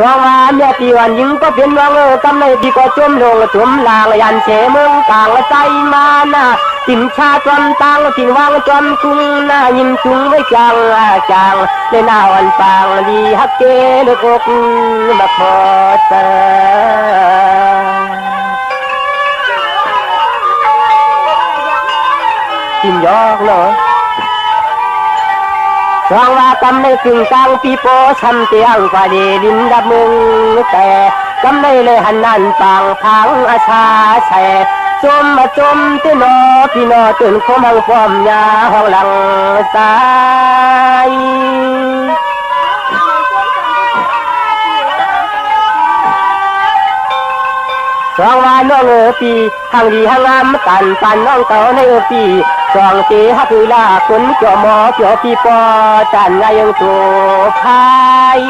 ช่วงว่าเมียปีวันยิงก็เป็นวังกำในปีก็จมลงจมลางยันเสเมืองกลางใจมานะติมชาจอมตังทิ้งวางจอมกุ้งหน้ายิ้มจุงไว้จางในหน้าวันปางดีฮักเกลกกมาพอเตจิ้มยอกเนาะรางว่ากำในกึ่งกลางปีโป้ช้ำเตียงฝ่าดีดินดับมึงแต่กำในเลยหันนันปางพังอาชาแช่จมมาจมเตนอพี่นอตื่นคมหังฟอมยาห้องหลังสายสองว่าน้องปีทางดีทางงามกันปันน้องเก่าในปีสองตีฮักลาคนเจ้าหมอเจ้าพี่ปอจันยังตัวพาย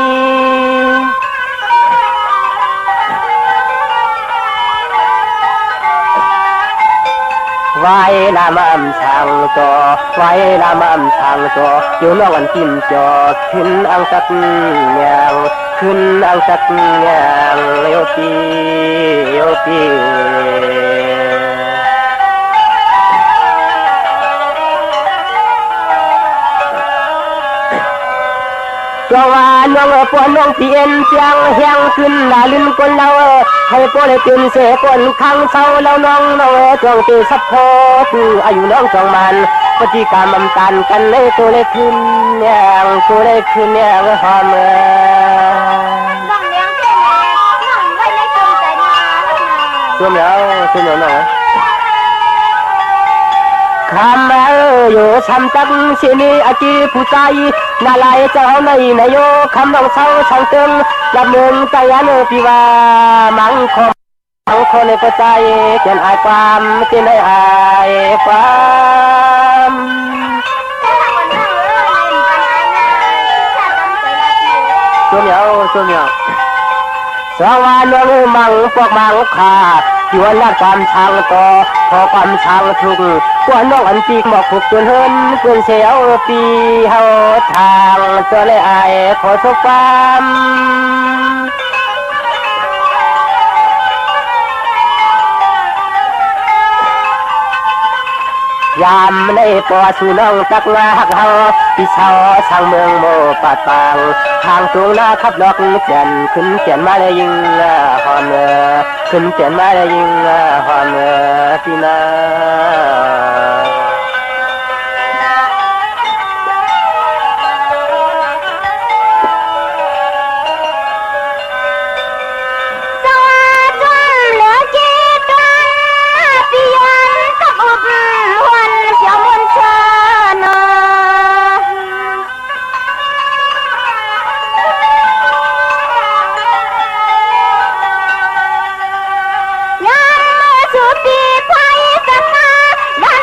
ไว้ละมั่มช่างตัวไว้ละมั่มช่างตัวอยู่น้องอันจิ้มจอขึ้นอังสักอย่างขึ้นอังสักอย่างโยปีโยปีจงว่าน้องปวนน้องเปลี่ยนเสียงเฮียงขึ้นลาลืมคนเราให้ปวนตื่นเสกคนข้างเศร้าแล้วน้องจงตีสัพพคืออายุน้องจงมันปฏิกรรมมันกันกันเลยตัวเลยขึ้นอย่างตัวเลยขึ้นอย่างหอมน้องเลี้ยงเท่แม่น้องไว้ในตัวใจนาตัวเหนียวตัวเหนียวหน่อยคำอยู่ช้ำจังเชนีอาจีผู้ใจนาลายเจ้าในนายโยคำน้องเศร้าช่างตึงรับเมืองใจยันปีว่ามังคในประใจเจนอายความเจนได้อายความตัวเหนียวสองวันน้องมังพวกมังขาดที่วันละความช่างต่อพอความช่างทุกกว่าน้องอันปีกหมอกผูกจนเฮินเกินเสียวปีเฮาทางตัวเลยอายขอทุกความยามในปอสู่น้องจักมาหักเฮาพี่เช้าช่างเมืองโมปาตางทางตรงหน้าขับดอกเขียนขึ้นเขียนมาเลยยิงหอมขึ้นเขียนมาเลยยิงหอมพี่นาสุดที่ไฟสักนาดัน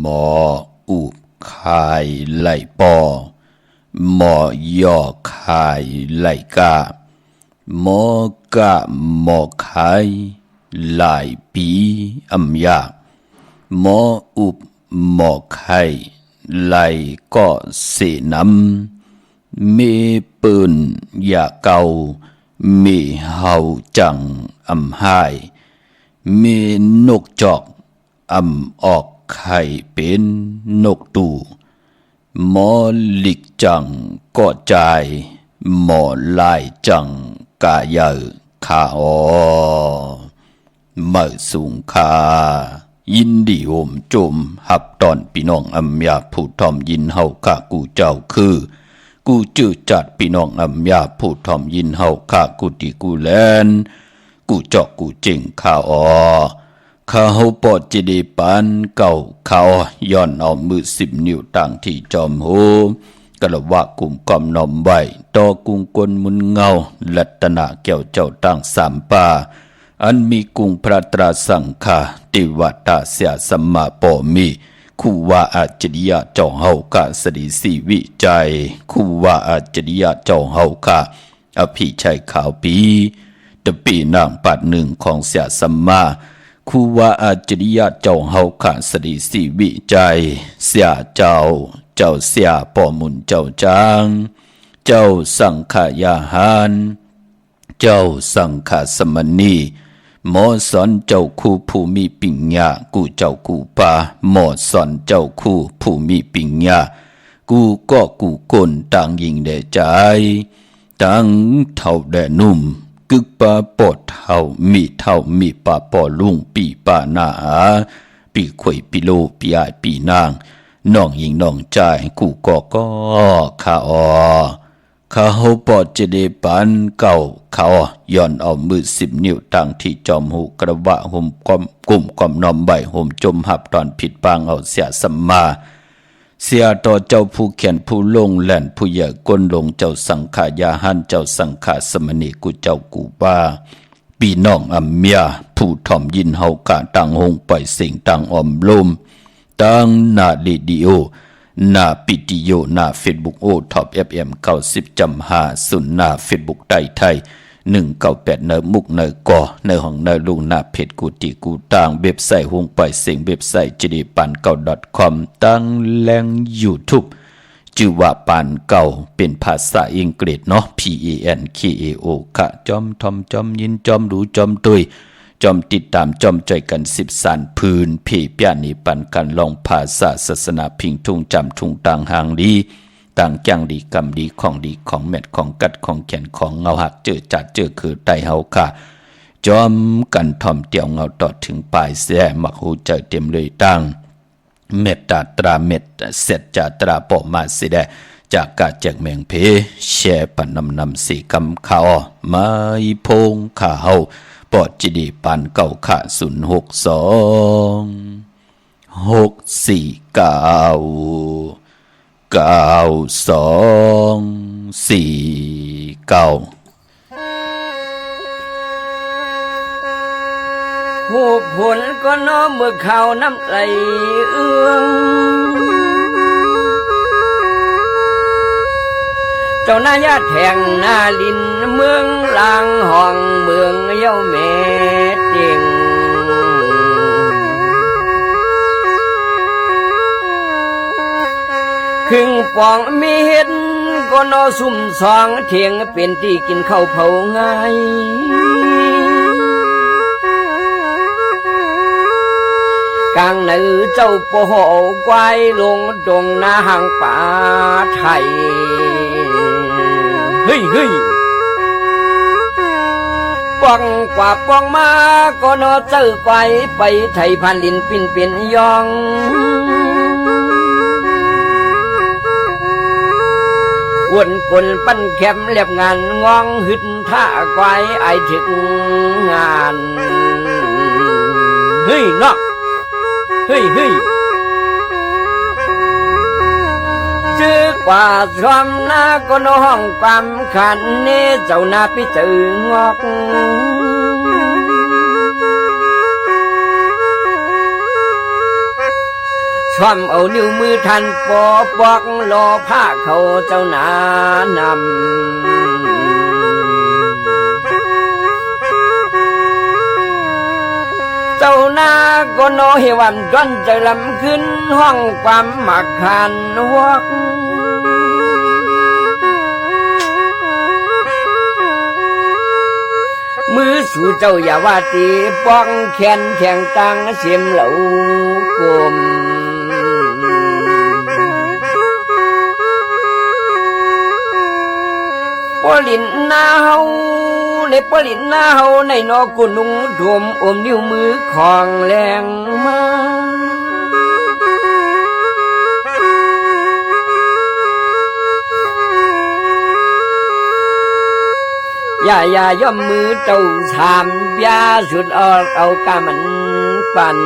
ออุบคายไหลปอหมอย่อคายไหลกาหมอกะหมอคายไหลปีอัมยาหมออุบหมอคายไหลก็เสนำเมปืนยาเกาเมเฮาจังอำหายเมนกจอกอำออกไข่เป็นนกตู่หมอลิกจังก็ใจหมอลายจังกาเยอขาอเมื่อสูงคายินดีโอมจมหับตอนพี่น้องอัมยาผู้ทอมยินเฮาข้ากูเจ้าคือกูจื้อจัดพี่น้องอัมยาผู้ทอมยินเฮาข้ากูติกูแลนกูเจาะกูเจิงข้าข้าเฮาปอดจะได้ปานเก่าเขาย้อนเอามือ10 นิ้วตั้งที่จอมโหกะละวะกุมกอมนอมไว้ต่อกุงกลมุนเงาลัตนาแก้วเจ้าตั้ง3 ป่าอันมีกุงพระตราสังฆาติวัตาเสียสัมมาปอมีคู่ว่าอาจริยะเจ้าเฮากะสดีสีวิจัยคู่ว่าอาจริยะเจ้าเฮากะอภิชัยขาวปีตะปีนางปัดหนึ่งของเสียสัมมาคู่ว่าอาจริยะเจ้าเฮากะสดีสีวิจัยเสียเจ้าเสียปอมุนเจ้าจางเจ้าสังขายาหารเจ้าสังฆสมณีหมอสอนเจ้าคู่ผู้มีปิญญากูเจ้ากูปาหมอสอนเจ้าคู่ผู้มีปิญญากูก็กูคนต่างยิงแด่ใจต่างเท่าแด่นุ่มกึกปาปอดเท่ามีปาปอลุงปีปานาปีข่อยปีโลปีอายปีนางน้องยิงน้องใจกูก็ข้าข้าเฮาปอดจะได้ปานเก่าเขาย้อนเอามือ10 นิ้วตั้งที่จอมหูกระวะห่มกุ่มกอมนอมใบห่มจมหับตอนผิดปางเอาเสียสัมมาเสียต่อเจ้าผู้เขียนผู้ลงแล่นผู้ใหญ่ก้นลงเจ้าสังขายาหันเจ้าสังขาสมณีกูเจ้ากูบ้าปีน้องอัมเมียผู้ถ่อมยินเฮากะต่างหงปล่อยสิ่งต่างอมลมต่างนาเรดิโอหน้าปิติโยหน้าเฟซบุ๊กโอท็อป FM 90.5ศูนย์หน้าเฟซบุ๊กไต้ไทย198เนอมุกเนอกอในห้องเนอลุงหน้าเพจกูติกูต่างเว็บไซต์หงไปเสียงเว็บไซต์จีดีปันเก่า .com ตั้งแรง YouTube ชื่อว่าปันเก่าเป็นภาษาอังกฤษเนาะ PANKAO ค่ะจอมทอมจอมยินจอมรู้จอมตุยจอมติดตามจอมใจกัน10 สานพื้นเพเปียนีปันกันลองภาษาศาสนาพิงทุ่งจำทุ่งต่างหางดีต่างแกงดีกำดีของเม็ดของกัดของแขนของเงาหักเจอจัดเจอคือไตเฮาค่ะจอมกันทอมเตียวเงาต่อถึงปลายแซ่มักหูเจอเต็มเลยตั้งเม็ดตาตราเม็ดเสร็จจาตราปอมาสิได้จากกาแจกแมงเพแช่ปันนำสีกำขาวมาอีพงขาเฮาปอดจีดีปันเก่าขาหูผลก็น้อมเมื่อเขาน้ำไหลเอื้องเจ้านายาแทงนาลินเมืองลางห้องเมืองเย้าแม่เตียงครึ่งปองมีเห็ดก็นอสุ่มสองเทียงเป็นที่กินข้าวเผาง่ายกลางหนือเจ้าโปโหควายลงดงนาหางป่าไทยเฮ้ยป้องกว่าป้องมาก็นอเจ้าควายไปไทยพันลินปิ่นเป็นยองวนกลปั้นแคมเรียบงานงองหึดท่าควายไอถึงงานเฮ้ยเนาะเฮ้ยจื้อกว่าชอมหน้าก็น้องความขันเนเจ้าหน้าพิจืองอกส ช่อมเอานิ้วมือทันปอปอกรอผ้าเขาเจ้านานำเจ้านาก็น้อยวันก้อนใจลำขึ้นห้องความหมักขันวักมือสู่เจ้าอย่าว่าตีป้องแขนแทงตังเสียมเหล่ากลมปลินนาเฮาในปลินนาเฮาในนอกุนุงดวมอมนิ้วมือของแรงมาอย่าย่อมมือเจ้าสามยาสุดออกเอากามันปั่น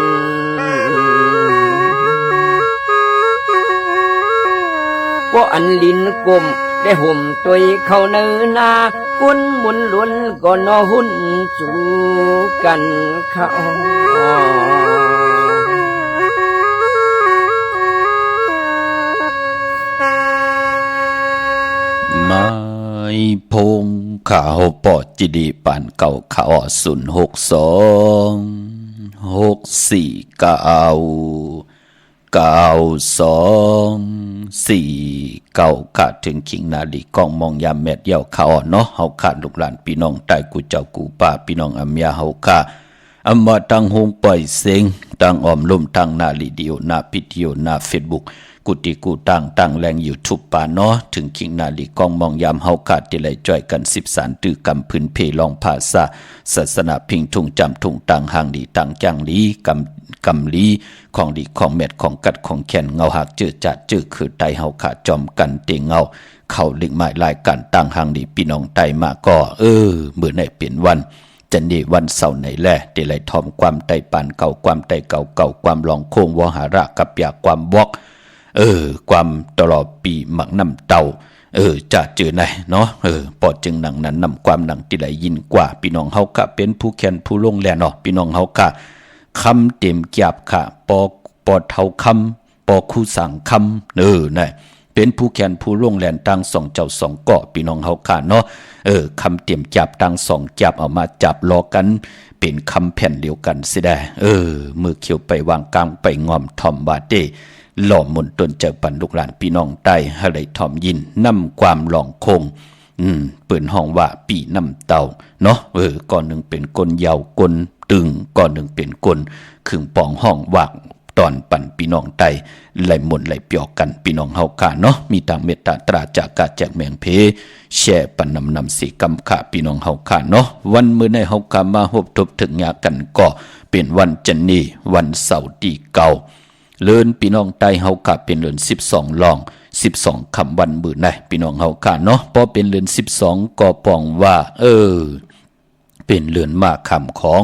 ก็อันลิ้นกลมได้ห่มตัวเข้าเนื้อนากุ้นหมุนล้วนก็นอหุ่นสู่กันเข้าไม่พงข่าวปอจิดีปานเก่าข่าว06264ขาดถึงขิงนาลีกองมองยามแมดเยี่ยวข่าวเนาะเฮาขาดลูกหลานพี่น้องใต้กูเจ้ากูป้าพี่น้องอัมยาเฮาขาอัมมาตังหงปล่อยเสียงตังอ้อมลุ่มตังนาลีเดียวนาพิธีโอนาเฟซบุ๊กกุฏิกูตั้งแรงอยู่ทุบป่าเนาะถึงขิงนาลีกองมองยามเฮาขาดที่ไหลจ่อยกัน13ตื้อกำพื้นเพลองภาษาศาสนาพิงทุ่งจำทุ่งตังห่างดีตังจังลีกำลีของดีของเม็ดของกัดของแขนเงาหักเจือจัดเจือคือไตเฮาขาดจอมกันเตงเงาเข้าลิงไม้ลายกันตั้งห่างดีพี่น้องไตมาก็มื้อไหนเปลี่ยนวันจะนี่วันเสาร์ไหนแลที่ไหลทอมความไตปานเก่าความไตเก่าความลองโค้งวหาระกับยาความวอกความตลอดปีหมักน้ำเต่าจะเจอไหนเนาะปอดจึงหนังนั้นนำความหนังที่ไหลยินกว่าพี่น้องเฮากะเป็นผู้แขนผู้ลงแลเนาะพี่น้องเฮากะคำเต็มเกียบค่ะปอเท่าคำปอคู่สั่งคำน่ะเป็นผู้แขนผู้ลงแลนตั้งสองเจ้าสองเกาะพี่น้องเฮาค่ะเนาะคำเต็มจับตั้งสองจับเอามาจับล้อกันเป็นคำแผ่นเดียวกันสิได้มือเขียวไปวางกลางไปงอมทอมบาเต้หล่อมนตนเจอปันลูกหลานพี่น้องใต้ให้ไหลทอมยินนำความหลองคงเปิดห้องว่าปีน้ำเต่าเนาะก่อนหนึ่งเป็นกลยาวกลตึงก่อนหนึ่งเป็นกลขึงปองห้องวากตอนปั่นพี่น้องใต้ไหลมนไหลเปียกกันพี่น้องเฮาค่ะเนาะมีทางเมตตาตราจากกาแจกแมงเพแช่ปันนำสีกำค่ะพี่น้องเฮาค่ะเนาะวันมื้อในเฮาค่ะมาพบทบถึงงากันก็เป็นวันจันนี้วันเสาร์ที่เก่าเลินพี่น้องใต้เฮากะเป็นเลิน12ลอง12คำวันมื้อไหนพี่น้องเฮากะเนาะพอเป็นเลิน12ก็ปองว่าเป็นเลินมาคำของ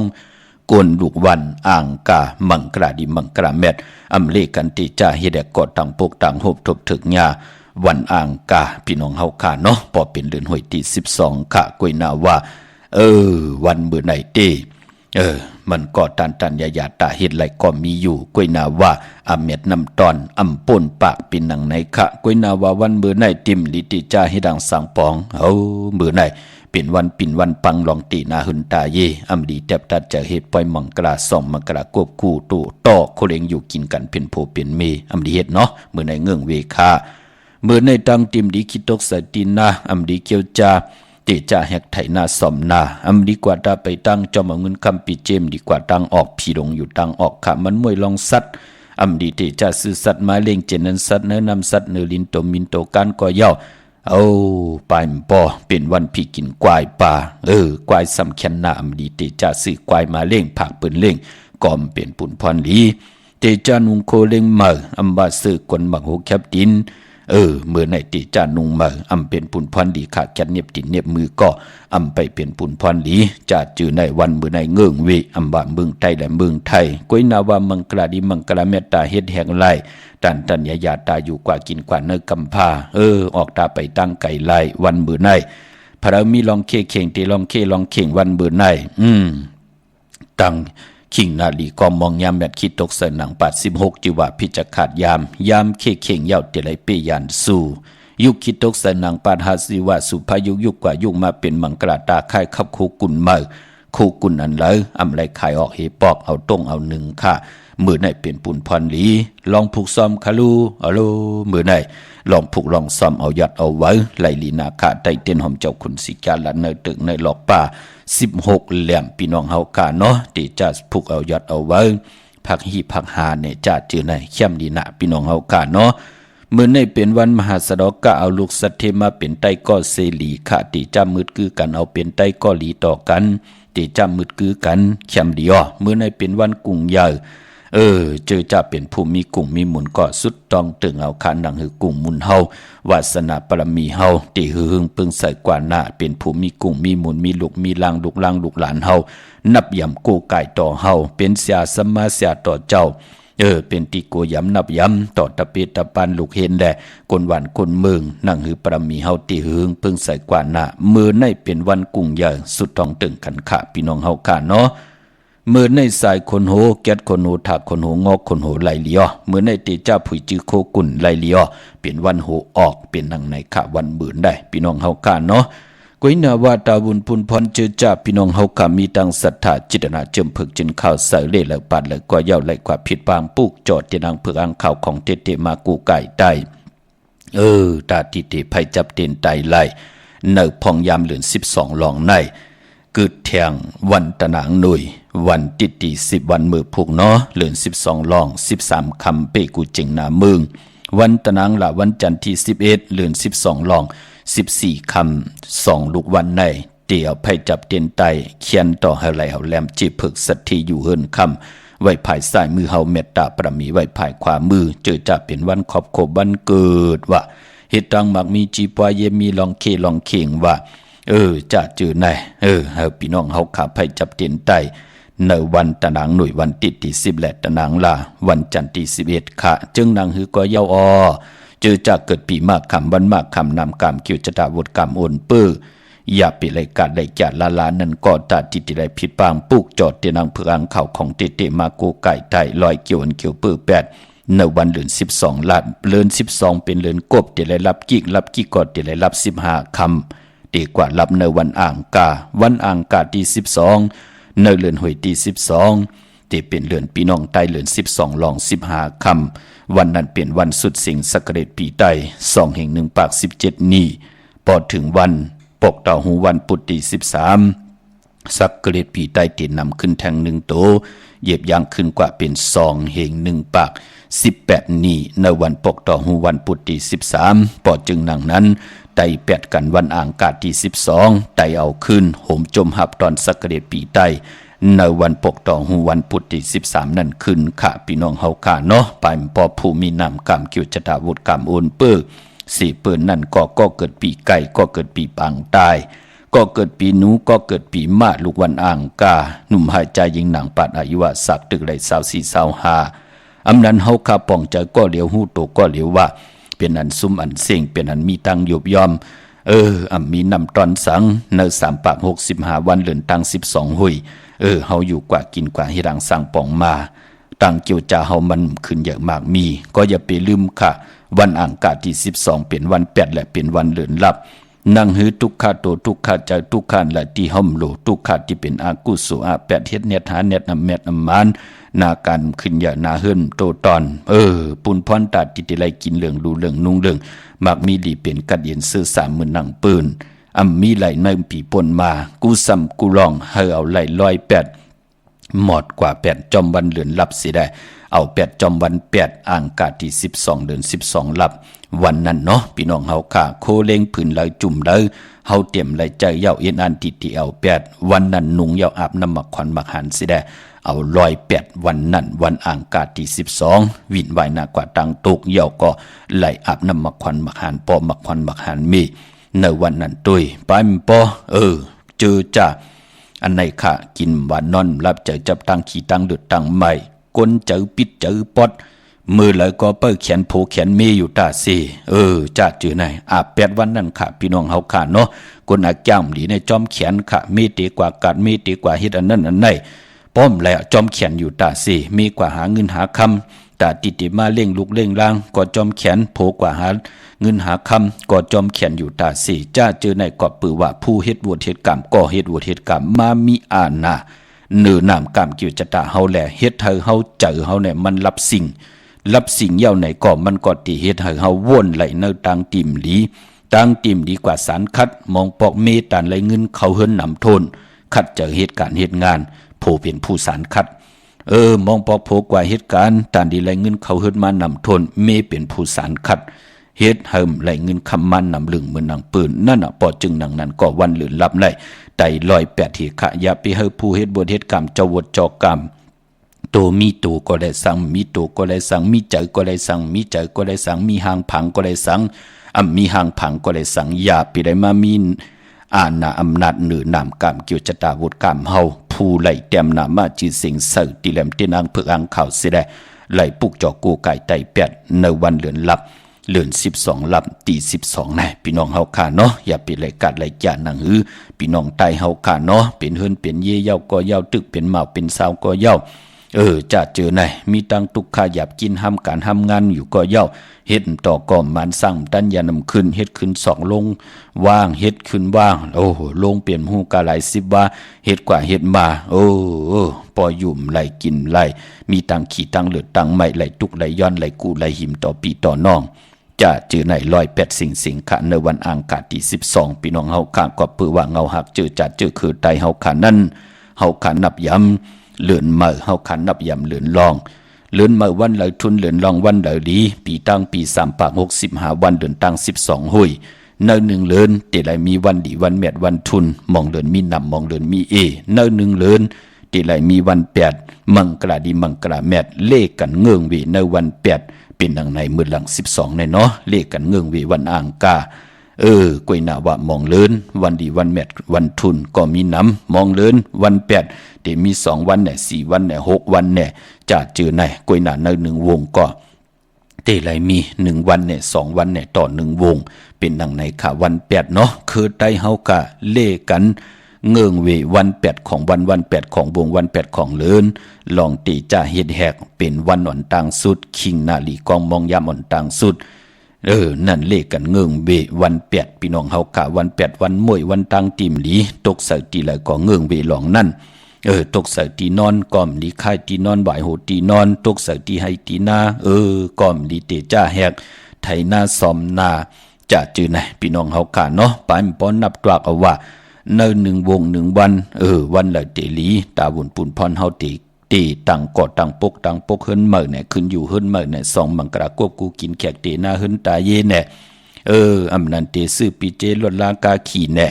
กวนลูกวันอ่างกามังกราดีมังกราแมดอำเลกันติจาเฮ็ดกอดต่างปกต่างโหบทบถึกญาวันอ่างกาพี่น้องเฮากะเนาะพอเป็นเลินหวยที่12ค่ะกวยนาว่าวันมื้อไหนเต้มันก็ตันยาตาเฮ็ดไหลก็มีอยู่กวยนาว่าอเม็ดน้ำตอนอำป่นปากปินหนังในคะกวยนาว่าวันมื้อไหนติมลิติจาให้ดังสังปองมื้อไหนเป็นวันปิ่นวันปังลองตีนาหึนตาเยอำดีแทบตัดจะเฮ็ดปล่อยมังกราส่อมมังกรากบคู่ตู่ต่อโคเรงอยู่กินกันเป็นโพเป็นเมอำดีเฮ็ดเนาะมื้อไหนเงื่องเวคามื้อไหนตังติมดีคิดตกสตินาอำดีเกียวจาเตจะแหกไถนาสอมนาดีกว่าตาไปตั้งจอมเอาเงินคำปีเจมดีกว่าตั้งออกผีดงอยู่ตั้งออกขามันมวยลองสัตว์ดีเตจะซื้อสัตว์มาเล่งเจนันสัตว์เนื้อนำสัตว์เนื้อลินโตมินโตกันก็เย้าปายปอเป็นวันพี่กินควายป่ากวายสำคัญนาดีเตจะซื้อควายมาเล่งผักปืนเล่งกอมเป็นปุ่นพรลีเตจะนุงโคเล่งมาบาซื้อกวนบักโหแคบดินเมื่อในติจานุงมาเป็นปุ่นพรดีขาดแคเนียบติเนียบมือก็ไปเป็นปุ่นพรดีจะจือในวันเมื่อในเงื่องเวบาเมืองไทยและเมืองไทยก้อยนาว่ามังกราดีมังกราเมตตาเฮ็ดแห่งไล่ตันยาตาอยู่กว่ากินกว่าเนื้อกำพาออกตาไปตั้งไก่ไล่วันเมื่อในพระมีลองเคเข่งตีลองเคลองเข่งวันเมื่อในตั้ง ขิงนาลีกอมมองยามแมดคิดตกใส่หนัง86จิว่าพิจขาดยามเคเข่งเย้าเตไลเปยานสู่ยุคคิดตกใส่หนัง85ว่าสุภายุกกว่ายุคมาเป็นมังกราตาค่ายขับคูกุนเมื่อคูกุนอันเลยอำไรขายออกเฮปอกเอาต้งเอาหนึ่งค่ะมือไหนเป็นปุ่นพรหลีลองผูกซ้อมคาลูอะโลมือไหนลองผูกลองซ้อมเอายัดเอาไว้ไหลลีนาคาไตเต้นหอมเจ้าขุนสิกาละเนตึกในหลอกป่า16แหลมพี่น้องเฮากาเนาะที่จะผูกเอายัดเอาไว้ผักหีผักหาเนี่ยจะจือในเข้มดีนะพี่น้องเฮากาเนาะมือในเป็นวันมหาสดกะเอาลูกสัตเทมาเป็นไตก็เซลีค่ะที่จำมืดคือกันเอาเป็นไตก็หลีต่อกันที่จำมืดคือกันเข้มดีอ่อมือในเป็นวันกุ่งใหญ่เจอจะเป็นผู้มีกุ่งมีหมุนก็สุดต้องตึงเอาคันดังหือกุ่งมุนเฮาวาสนาปรมีเฮาตีหึงปึงใส่กว่าหน้าเป็นผู้มีกุ่งมีหมุนมีลูกมีลางลูกลางลูกหลานเฮานับยำกูไก่ต่อเฮาเป็นเสียสมาเสียต่อเจ้าเป็นตีโกยำนับยำต่อตะเปตะปันลูกเห็นแด่คนหวานคนเมืองนั่งหือปรมีเฮาตีหึงปึงใส่กว่าหน้ามือในเป็นวันกุ่งใหญ่สุดต้องตึงขันขะพี่น้องเฮาค่ะเนาะเมื่อในสายคนโหแก๊ดคนโหถากคนโหงอกคนโหไหลเลียเมื่อในตีเจ้าผุยจื้อโคกุ่นไหลเลียเป็นวันโหออกเป็นนังในขะวันหมื่นได้พี่น้องเฮาค่ะเนาะก้อยนาว่าตาบุญพุนพรเจอจ้าพี่น้องเฮาค่ะมีตังศรัทธาจิตนาเจิมผึกจินข้าวใส่เล่แล้วปัดแล้วก็เย้าไหลกว่าผิดบางปุกจอดจินังผึกอังข้าวของเตมากูไก่ได้ตาติเตไผจับเต็นไตไหลเนอพองยามเหลือน12ลองในกึดแทงวันตะนางหนุ่ยวันติตี10วันมือผูกเนาะเหลือน12ลอง13คำเปกูเจิงนามึงวันตะนางละวันจันทร์ที่11เหลือน12ลอง14คำ2ลูกวันในเตี่ยวไผจับเต็นไตเขียนต่อให้ไหลเฮาแหลมจีผึกสัตทีอยู่เฮินคำไว้ภายซ้ายมือเฮาเมตตาประมีไว้ภายขวามือเจอจะเป็นวันขอบโคบวันเกิดว่าเฮ็ดตังมักมีจีปวายเยมีลองเคลองเข่งว่าจะจือในเฮาพี่น้องเฮาขาไผจับเต็นไตในวันตะนางหน่วยวันติที่10และตะนางลาวันจันทร์ที่11ค่ะจึงนางหือก็เย้าอเจอจากเกิดปีมากคำวันมากคำนำกรรมเกี่ยวจะดาวุฒกรรมโอนปื้ออย่าไปรายการรายการลานั่นก็ตาจิตใจผิดปางปุกจอดเตนังเพื่ออังเข่าของเตมาโกไก่ไตลอยเกี่ยวอันเกี่ยวปื้อ8ในวันเดือน12ลาดเดือน12เป็นเดือนกบเตได้รับกิ๊กก็เตได้รับ15คำดีกว่ารับในวันอ่างกาวันอ่างกาที่12ในเดือนหวยที่12ที่เป็นเดือนปีน้องไตเดือน12ลอง15คำวันนั้นเป็นวันสุดสิงสักเรตปีไต2แห่ง1ปาก17นี้พอถึงวันปกต่อหูวันปุตติ13สักเรตปีไตเตียนนำขึ้นแทง1โตเหยียบย่างขึ้นกว่าเป็น2แห่ง1ปาก18นี้ในวันปกต่อหูวันปุตติ13พอจึงนังนั้นไต8กันวันอ่างกาที่12ไตเอาขึ้นโหมจมหับตอนสักเรตปีไตในวันปกต่อหูวันพุธที่13นั่นขึ้นค่ะพี่น้องเฮาค่ะเนาะไปปอผู้มีนามกรรมเกี่ยวจะดาวุฒกรรมโอนเปื้อสี่เปิ้นนั่นก็เกิดปีไก่ก็เกิดปีปังตายก็เกิดปีหนูก็เกิดปีมะลูกวันอ่างกาหนุ่มหายใจยิงหนังปาดอายุวสักตึกไหล24 25อำนั้นเฮาค่ะป้องใจก็เหลียวหูโตก็เหลียวว่าเป็นอันซุ่มอันเสี่งเป็นอันมีตังยุบยอมมีนำตอนสังใน3ปาก65วันเดือนตัง12หุยเฮาอยู่กว่ากินกว่าให้รังสั่งป่องมาตังเกี่ยวจ่าเฮามันขึ้นเยอะมากมีก็อย่าไปลืมค่ะวันอ่างกาที่12เป็นวัน8และเป็นวันเดือนลับนั่งหือทุกขาโตทุกขาใจทุกขานและที่ห่มโลทุกขาที่เป็นอากุสุอา8เฮ็ดเนตหาเนตอำเมตอำมานนาการขึ้นเยอะนาเฮินโตตอนปุนพรตาติติไลกินเหลืองดูเหลืองนุ่งเหลืองมักมีดีเป็นกัดเย็นซื้อ30,000หนังปืนมีไหลในปีปนมากูซ้ำกูลองเฮาเอาไหล108หมดกว่า8จอมวันเหลือนลับสิได้เอา8จอมวัน8อ่างกาที่12เดือน12ลับวันนั้นเนาะพี่น้องเฮาค่ะโคเล็งผืนไหลจุ่มเลยเฮาเตรียมไหลใจเย้าเอ็นอันติเอา8วันนั้นนุงเย้าอาบน้ำมักขวัญมักหันสิได้เอา108วันนั้นวันอ่างกาที่12วินไว้หน้ากว่าตังตกเย้าก็ไหลอาบน้ำมักขวัญมักหันปอมักขวัญมักหันมีในวันนั้นตุยไปมปอเจอจ้าอันไหนค่ะกินหวานนอนรับเจอจับตังขี้ตังเดือดตังใหม่ก้นเจอปิดเจอปอดมือเลยก็เปิ้ลเขียนโผเขียนเมอยู่ตาสิจ้าจือไหน8วันนั้นค่ะพี่น้องเฮาค่ะเนาะคนอาแก้มหลีในจอมเขียนค่ะเมตีกว่ากัดเมตีกว่าเฮ็ดอันนั้นอันไหนพ ป้อมแล้วจอมแขนอยู่ตาสิมีกว่าหาเงินหาคำตาติมาเล่งลุกเล่งล่างก็จอมแขนโผกว่าหาเงินหาคำก็จอมแขนอยู่ตาสิจ้าเจอในกอบปือว่าผู้เฮ็ดวดเหตุกรรมก็เฮ็ดวดเหตุกรรมมามีอานาเนื้อนามกรรมกิวจตาเฮาแหละเฮ็ดให้เฮาเจอเฮาเนี่ยมันรับสิ่งเย้าไหนก็มันก็ติเฮ็ดให้เฮาวนไหลเนื้อต่างติ่มหลีต่างติ่มดีกว่าสารคัดมองปอกเมตานไหลเงินเขาเฮิรนนำโทนคัดเจอเหตุการณ์เหตุงานผู้เป็นผู้สารคัดมองปอกโผกว่าเหตุการณ์ตานดีไหลเงินเขาเฮิรนมานำโทนเมเป็นผู้สารคัดเฮ็ดเฮิมไหลเงินคำมันนำลึงเหมือนนางปืนนั่นน่ะปอจึงนางนั้นก็วันหลื่นลับได้ไต่ลอยแปดเหขะอย่าไปเฮาผู้เฮ็ดบทเฮ็ดกรรมเจ้าวดจอกรรมโตมีโตก็ได้สั่งมีโตก็ได้สั่งมีใจก็ได้สั่งมีใจก็ได้สั่งมีหางผังก็ได้สั่งมีหางผังก็ได้สั่งอย่าไปได้มามีอาณาอำนาจเหนือนามกรรมเกี่ยวจตาวุฒิกรรมเฮาผู้ไหลแต้มนามาจีสิงเสิติแหลมตินางเพิกอังข่าวสิได้ไหลปุกจอกกูไก่ไตแปดในวันเลือนลับเลือน12ลับตี12นะพี่น้องเฮาค่ะเนาะอย่าไปไหลกัดไหลจ่าหนังหือพี่น้องไตเฮาค่ะเนาะเป็นเฮิรนเป็นเย่เย้าก็เย้าตึกเป็นหมาเป็นสาวก็เย้าจะเจอไหนมีตังตุกขหยาบกินห้ำการห้ำงานอยู่ก็เย้าเฮ็ดต่อก่อมมันสั่งดันยานำขึ้นเฮ็ดขึ้น2ลงว่างเฮ็ดขึ้นว่างโอ้ลงเปลี่ยนหูกะหลาย10ว่าเฮ็ดกว่าเฮ็ดมาปอยุ่มไหลกินไหลมีตังขี้ตังเลือดตังใหม่ไหลตุกไหลย้อนไหลกูไหลหิมต่อปีต่อน้องจะเจอใน108สิงขะในวันอังคารที่12พี่น้องเฮาค่ะก็ปือว่าเงาหักเจอจัดเจอคือไตเฮาค่ะนั้นเฮาค่ะนับย้ำเลื่อนเมื่อเฮาค่ะนับย้ำเลื่อนลองเลื่อนเมื่อวันไหลทุนเลื่อนลองวันไหลดีปีตั้งปี3ปาก65วันเดือนตั้ง12หุยใน1เลื่อนแต่ไหลมีวันดีวันแมดวันทุนมองเลื่อนมีนำมองเลื่อนมีใน1เลื่อนแต่ไหลมีวัน8มังกราดีมังกราแมดเลขกันเงื่องวีในวัน8เป็นดังในมือหลัง12ในเนาะเลขกันเงื่องวีวันอ่างกากวยหน้าว่ามองเลินวันดีวันแมดวันทุนก็มีน้ำมองเลินวัน8เดี๋ยวมี2วันเนี่ย4วันเนี่ย6วันเนี่ยจะเจอในกวยหน้าใน1วงก็เตไหลมี1วันเนี่ย2วันเนี่ยต่อ1วงเป็นดังในค่ะวัน8เนาะคือไตเฮากะเลขกันเงื่องเววัน8ของวัน8ของวงวัน8ของเลินลองตีจ่าเฮ็ดแหกเป็นวันอ่อนต่างสุดคิงนาลีกองมองยามอ่อนต่างสุดนั่นเลขกันเงื่องเววัน8พี่น้องเฮากะวัน8วันมวยวันต่างติ่มหลีตกใส่ตีไหลก็เงื่องเวหลองนั่นตกใส่ตีนอนก่อมลีค่ายตีนอนบ่ายโหตีนอนตกใส่ตีให้ตีนาก่อมลีเตจ่าแหกไถนาซ้อมนาจะจือไหนพี่น้องเฮากะเนาะปานป้อนนับตรากเอาว่าใน1วง1วันวันละเตลีตาบุญปุนพรเฮาตีตังกอดตังปกเฮิรนเมื่อเนี่ยขึ้นอยู่เฮิรนเมื่อเนี่ย2มังกรากวบกูกินแขกเตหน้าเฮิรนตาเยเนี่ยอำนันเตซื้อปีเจลดลากาขี่เนี่ย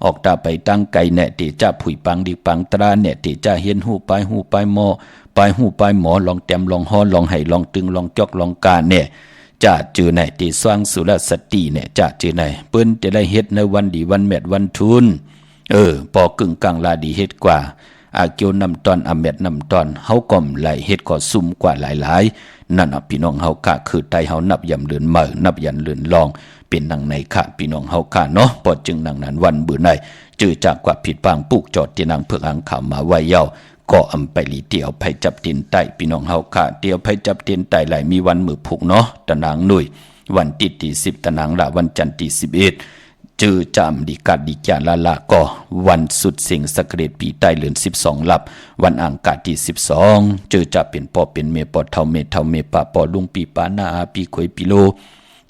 ออกตาไปตั้งไก่เนี่ยเตจ้าผุยปังดิปังตราเนี่ยเตจ้าเฮียนหูไปหมอไปหูไปหมอลองแต้มลองฮ้อลองไห้ลองตึงลองจอกลองกาเนี่ยจะเจอไหนตีสว่างสุรสติเนี่ยจะเจอไหนเปิ้นจะได้เฮ็ดในวันดีวันแมดวันทุนปอกึ่งกลางลาดีเฮ็ดกว่าอาเกียวนำตอนอเมดนำตอนเฮาก่อมไหลเฮ็ดก็ซุ่มกว่าหลายๆนั่นพี่น้องเฮากะคือไตเฮานับยำเลือนเมื่อนับยันเลือนลองเป็นดังในค่ะพี่น้องเฮากะเนาะพอจึงดังนั้นวันมื้อไหนจื้อจากกว่าผิดปางปุกจอดที่นางเพิกอังข่าวมาไว้เย้าก็อำไปลีเตียวไผจับตีนไตพี่น้องเฮากะเตียวไผจับตีนไตไหลมีวันมื้อพุกเนาะตะนางหนุ่ยวันที่10ตะนางละวันจันทร์ที่11จือจำดีกัดดีจาละก็วันสุดสิงสกเรตปีใต้เลือน12ลับวันอังคารที่12จือจะเป็นปอเป็นเมปอเท่าเมปะปอลุงปีปานาอาปีขวยปีโล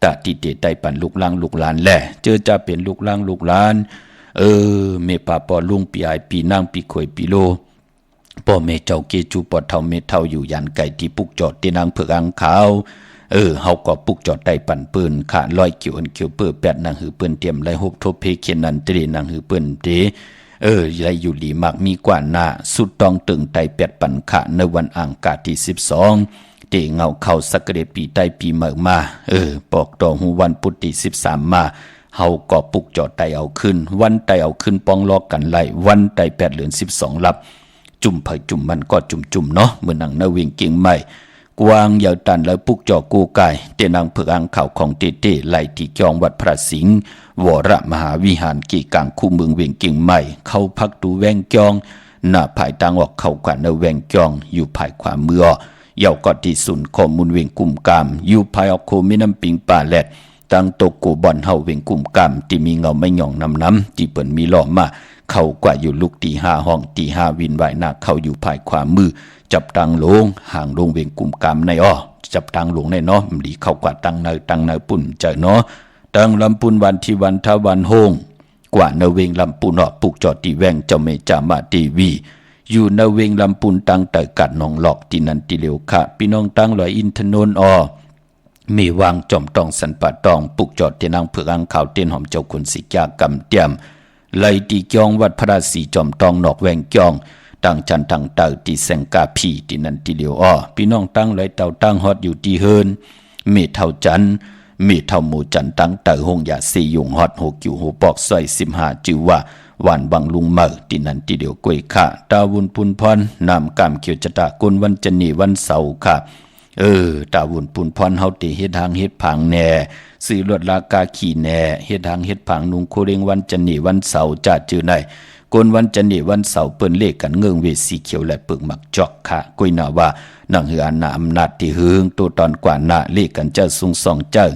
ตาติเตไตปันลูกล่างลูกหลานแหละจือจะเป็นลูกล่างลูกหลานเมปะปอลุงปีไอปีนางปีขวยปีโลปอเมเจ้าเกจูปอเท่าเมเท่าอยู่ยันไก่ที่ปุกจอดที่นางเผือกอังขาวเฮาก็ปุกจอดได้ปั่นปืนขาลอยเขียวอันเขียวเปื้อแปดนางหือเปิ้นเตรียมไล่ฮบทบเพเขียนนันตรีนางหือเปิ้นเตไล่อยู่ดีมากมีกว่าหน้าสุดต้องตึงไตแปดปั่นขาในวันอังคารที่12เตเงาเข้าสักเรปีใต้ปีเมื่อมาปอกดอกหูวันพุธที่13มาเฮาก็ปุกจอดไตเอาขึ้นวันไตเอาขึ้นปองลอกกันไล่วันไต8เดือน12ลับจุ่มไผจุ่มมันก็จุ่มเนาะเหมือนหนังนาวิ่งเก่งใหม่กวางยาวตันแล้วปุกจอกูไก่เตนางเผือกอังข่าวของเต้ไหลที่จองวัดพระสิงห์วรมหาวิหารกีกลางคู่เมืองเวียงเก่งใหม่เข้าพักดูแวงจอง หน้าภายตางออกเข้ากว่าในแวงจองอยู่ภายขวามือเย่าก็ที่ศูนย์ข้อมูลเวงกุมกามอยู่ภายออกโคมีน้ำปิงป่าแลดตั้งโตโกบอนเฮาเวงกุมกามที่มีเงาไม่หย่องน้ำที่เปิ่นมีหล่อมาเข้ากว่าอยู่ลูกตี5ห้องตี5วินไหวหน้าเข้าอยู่ภายขวามือจับตังลงห่างลงเวงกุมกามในจับตังลงในเนาะมลีเข้ากว่าตังเนปุ่นเจอเนาะตังลำปุนวันที่วันทวันโฮงกว่าเนเวงลำปุนปุกจอดตีแวงเจ้าเมจามาตีวีอยู่เนเวงลำปุนตังเตกัดหนองหลอกที่นันติเลวค่ะพี่น้องตังลอยอินทนนมีวางจอมตองสันปะตองปุกจอดเตียนางเผือกอังข่าวเตียนหอมเจ้าคุณสิกากำเตียมไลตีจองวัดพระราศีจอมตองนอกแวงจองตั้งจันตั้งเต่าตีแสงกาพีที่นันติเลวพี่น้องตั้งลอยเต่าตั้งฮอดอยู่ที่เฮินเมเท่าจันมีเท่าหมู่จันตั้งเต่าหงยาสียุงฮอด6อยู่หูปอกซอย15จือว่าหวานบังลุงเมอที่นันติเดียวกวยค่ะตาวุนพุนพรนำกามเขียวจตะกุลวันจันนีวันเสาร์ค่ะตาวุนพุนพรเฮาติเฮ็ดทางเฮ็ดผังแน่ซื้อรถลากาขี่แน่เฮ็ดทางเฮ็ดผังนุงโคเรงวันจันนีวันเสาร์จัดจือในกวนวันจันนีวันเสาร์เปิ้นเลขกันเงิงเวสีเขียวและปึกหมักจอกค่ะกุยนาว่านังเฮือนาอำนาจที่หึงตัวตอนกว่านาเลขกันเจ้าสุงสองเจ้า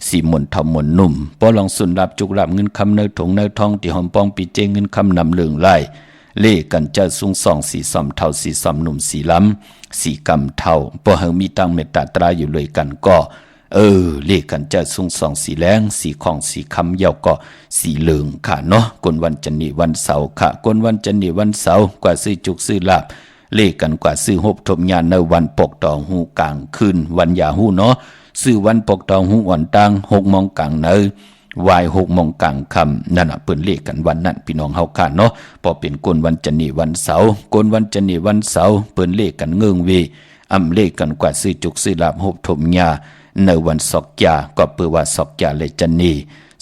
สีมนทำมนนุ่มปอลองสุนรับจุกรับเงินคำเนยถงเนยทองที่หอมปองปีเจงเงินคำนำเลืองไล่เล่กันเจ้าสุงสองสีสอมเท่าสีสอมหนุ่มสีล้ำสีกำเท่าปอเฮมีตังเมตตาตราอยู่เลยกันก็เล่กันเจ้าสุงสองสีแรงสีของสีคำเยาก็สีเหลืองค่ะเนาะกวนวันจันนีวันเสาร์ค่ะกวนวันจันนีวันเสาร์กว่าซื้อจุกซื้อลาบเล่กันกว่าซื้อหบทมยานในวันปกตองหูกลางคืนวันยาหูเนาะซื้อวันปกตองหูอ่อนตัง6 โมงกลางเนอวาย6 โมงกลางคำนั่นเปิ้นเลขกันวันนั้นพี่น้องเฮาค่ะเนาะพอเป็นกวนวันจันนีวันเสาร์กวนวันจันนีวันเสาร์เปิ้นเลขกันเงิงเวอำเลขกันกว่าซื้อจุกซื้อลาบหบทมยาในวันศกยาก็เปื้อว่าศกยาและจันนี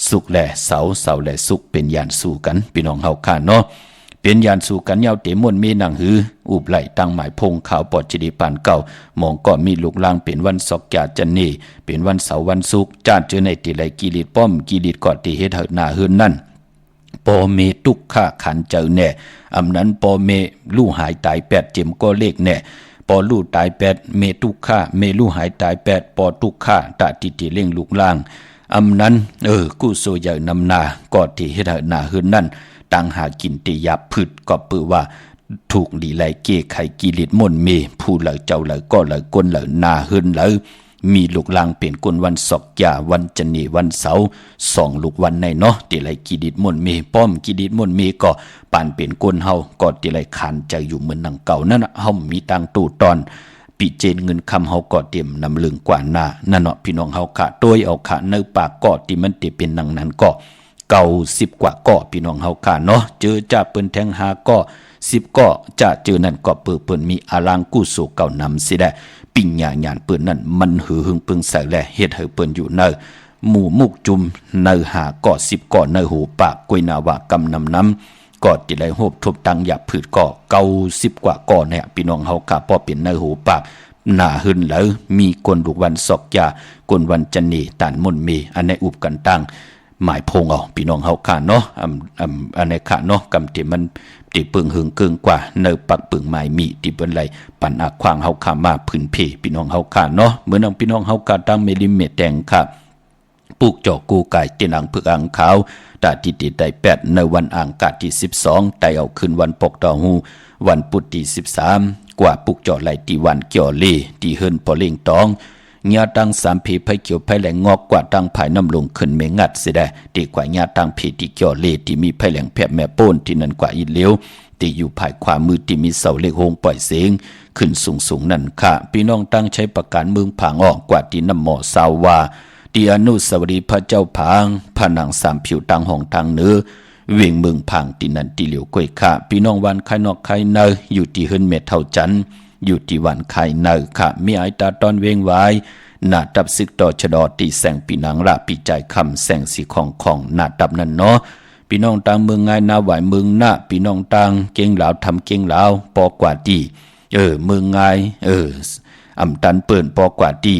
สุขและเสาและสุขเป็นยานสู่กันพี่น้องเฮาค่ะเนาะเป็นยานสู่กันยาวเตมวนมีหนังหืออุบไหลตั้งหมายพงขาวปอดจิริปานเก่ามองก็มีลูกลางเป็นวันศกยาจันนีเป็นวันเสาร์วันศุกร์จาดเจอในติไหลกิริตป้อมกิริตกอดที่เฮ็ดหน้าหืนนั่นปอเมตุกข้าขันเจอแน่อำนั้นปอเมลู่หายตาย8เจ็มก็เลขแน่ปอลู่ตาย8เมตุกข้าเมลู่หายตาย8ปอตุกข้าตะติติเล่งลูกล่างอำนั้นกู้โซใหญ่นำนาก็ที่เฮ็ดหน้าหืนนั่นตั้งหากินติยาพืชก็เปื้อว่าถูกหลีไหลเกไข่กิริตมนเมผู้เหล่าเจ้าเหล่าก็เหล่าก้นเหล่านาหืนเหล่ามีลูกลางเป็นก้นวันศกยาวันจันนีวันเสาร์2 ลูกวันในเนาะติไหลกิริตมนเมป้อมกิริตมนเมก็ปานเป็นก้นเฮาก็ติไหลขานใจอยู่เหมือนนังเก่านั่นเฮามีตังตู้ตอนปีเจนเงินคำเฮาก็เตรียมนำลึงกว่าหน้านั่นเนาะพี่น้องเฮาค่ะโดยเอาค่ะในปากก็ที่มันติเป็นนังนั้นก็90 กว่าก่อพี่น้องเฮาค่ะเนาะเจอจ่าเปิ้นแทง5ก่อ10ก่อจะเจอนั่นก็เปิ้นมีอารางกู้สู่เก่านำสิได้ปิ่งหยาหยานเปิ้นนั่นมันหือหึงปึงใส่แลเฮ็ดให้เปิ้นอยู่ในหมู่มุกจุมใน5ก่อ10ก่อในหูปากกวยนาวากำนำก็ติไหลโหบทบตังหยาผืดก่อ90 กว่าก่อเนี่ยพี่น้องเฮาค่ะพอเป็นในหูปากหน้าหึนแล้วมีกวนลูกวันศกยากวนวันจันนีตานมนมีอันในอุบกันตั้งหมายพงพี่น้องเฮาค่ะเนาะอันในค่ะเนาะกำที่มันติปึงหึงเกิงกว่าเนปักปึงหมายมีที่เปิ้นไหลปันอาควางเฮาค่ะมาพื้นเพพี่น้องเฮาค่ะเนาะเหมือนพี่น้องเฮาค่ะตั้งเมลิเมตแดงค่ะปลูกจอกกูไก่เตียนอังผึกอังขาวตาที่ได้8ในวันอังคารที่12ไต่เอาขึ้นวันปกตอหูวันพุธที่13กว่าปลูกจอไหลที่วันเกี่ยวเลที่เฮิรนปอเล่งตองญาตัง3ผีไผเขียวไผแหลงงอกกว่าตังภายน้ำลงขึ้นเมงัดเสียได้ดีกว่าญาตังผีที่เกี่ยวเลที่มีไผแหลงแผบแม่โป้นที่นั่นกว่าอีเหลียวที่อยู่ภายขวามือที่มีเสาเล็กโฮงปล่อยเสียงขึ้นสูงนั่นค่ะพี่น้องตั้งใช้ประการเมืองผางออกกว่าที่น้ำหมอสาวาที่อนุสาวรีย์พระเจ้าผางผนัง3ผิวตังห้องทางเหนือเวียงเมืองผางที่นั่นที่เหลียวกวยค่ะพี่น้องวันไข่นอกไข่เนยอยู่ที่เฮิรนเม็ดเท่าจันอยู่ที่วันไข่เนยค่ะมีไอตาตอนเวงไว้หน้าตับซึกต่อชะดอตีแสงปีนังละปีใจคำแสงสีของหน้าตับนั่นเนาะพี่น้องต่างเมืองไงนาไหวเมืองหน้าพี่น้องต่างเก่งเหลาทำเก่งเหลาปอกว่าดีเมืองไงอำตันเปิ่นปอกว่าดี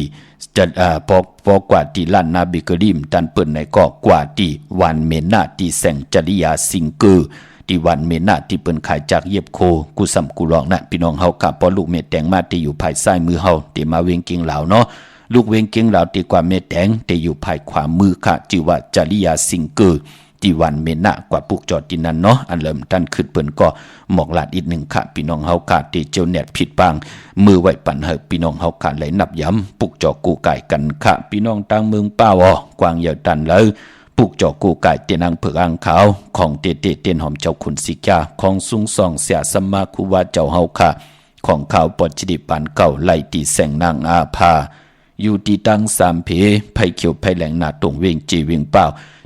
จัดปอกว่าดีล้านนาบิกริมตันเปิ่นในก็กว่าดีวันเมนาตีแสงจริยาสิงเกอ ที่วันเมนาที่เปิ้นขายจากเย็บโคกูซ้ำกูลองนะพี่น้องเฮากะปอลูกเม็ดแตงมาที่อยู่ภายซ้ายมือเฮาที่มาเวงเกียงลาวเนาะลูกเวงเกียงลาวที่กว่าเม็ดแตงที่อยู่ภายขวามือค่ะชื่อว่าจริยาสิงเกอร์ที่วันเมนากว่าปุกจอดที่นั่นเนาะอันเริ่มตั้นขึ้นเปิ้นก็หมอกลาดอีกหนึ่งค่ะพี่น้องเฮากะที่เจ้าแนดผิดบางมือไว้ปั่นเฮาพี่น้องเฮากะไหลนับย้ำปุกจอกูไก่กันค่ะพี่น้องต่างเมืองป้าวอกวางเหยาตันเลยปุกจอกูไก่เตียนางเผือกอ่างขาวของเตเตียนหอมเจ้าขุนสิกาของสุงซองเสียสมมาคุวาเจ้าเฮาค่ะของขาวปอดจิดิปานเก่าไล่ตีแสงนางอาภาอยู่ที่ตั้งสามเพไผเขียวไผแหลงหน้าตรงเวงจีเวงเป้า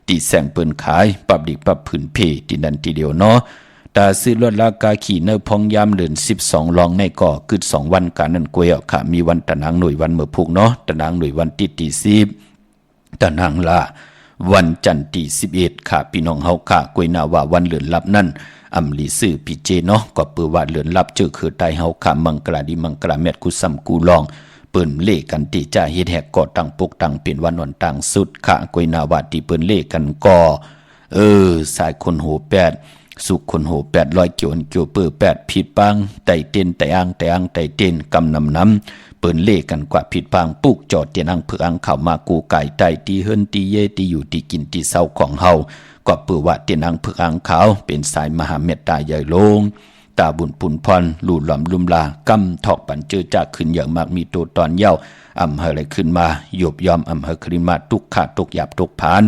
ตีแสงเปิ้นขายปรับดิกปรับผืนเพที่นั่นทีเดียวเนาะตาซื้อรถลากาขี่เนอพองยามเดือน12ลองในก่อคือ2วันการนั้นกวยเอาค่ะมีวันตะนางหน่วยวันเมื่อพุกเนาะตะนางหน่วยวันที่10ตะนางละวันจันทร์ที่11ค่ะพี่น้องเฮาค่ะกวยนาว่าวันเลือนลับนั่นอำลีซื้อพี่เจเนาะก็เปื้อว่าเลือนลับเจอคือใต้เฮาค่ะมังกราดีมังกราแมดกูซ้ำกูลองเปิ้นเล่กันที่จะเฮ็ดแหกก่อตั้งปกตั้งเป็นวันวันตั้งสุดค่ะกวยนาวาที่เปิ้นเล่กันก่อสายคนโห8สุขคนโห800เกี่ยวอันเกี่ยวเปื้อ8ผิดปังไตเต้นไตอ่างไตอ่างไตเต้นกำน้ำเปิ้นเล่กันกว่าผิดปังปุกจอดเตียนอังเผือกอังเข้ามากูไก่ไตตีเฮิรนตีเยตีอยู่ตีกินตีเศร้าของเฮาก็เปื้อว่าเตียนอังเผือกอังขาวเป็นสายมหาเมตตาใหญ่โลงตาบุญปุนพรหลู่หลอมลุมลากำทอกปันเจอจากขึ้นอย่างมากมีตัวตอนเย้าอำเภออะไรขึ้นมาหยบยอมอำเภอคริมาตุกขาตุกหยาบตุกผาน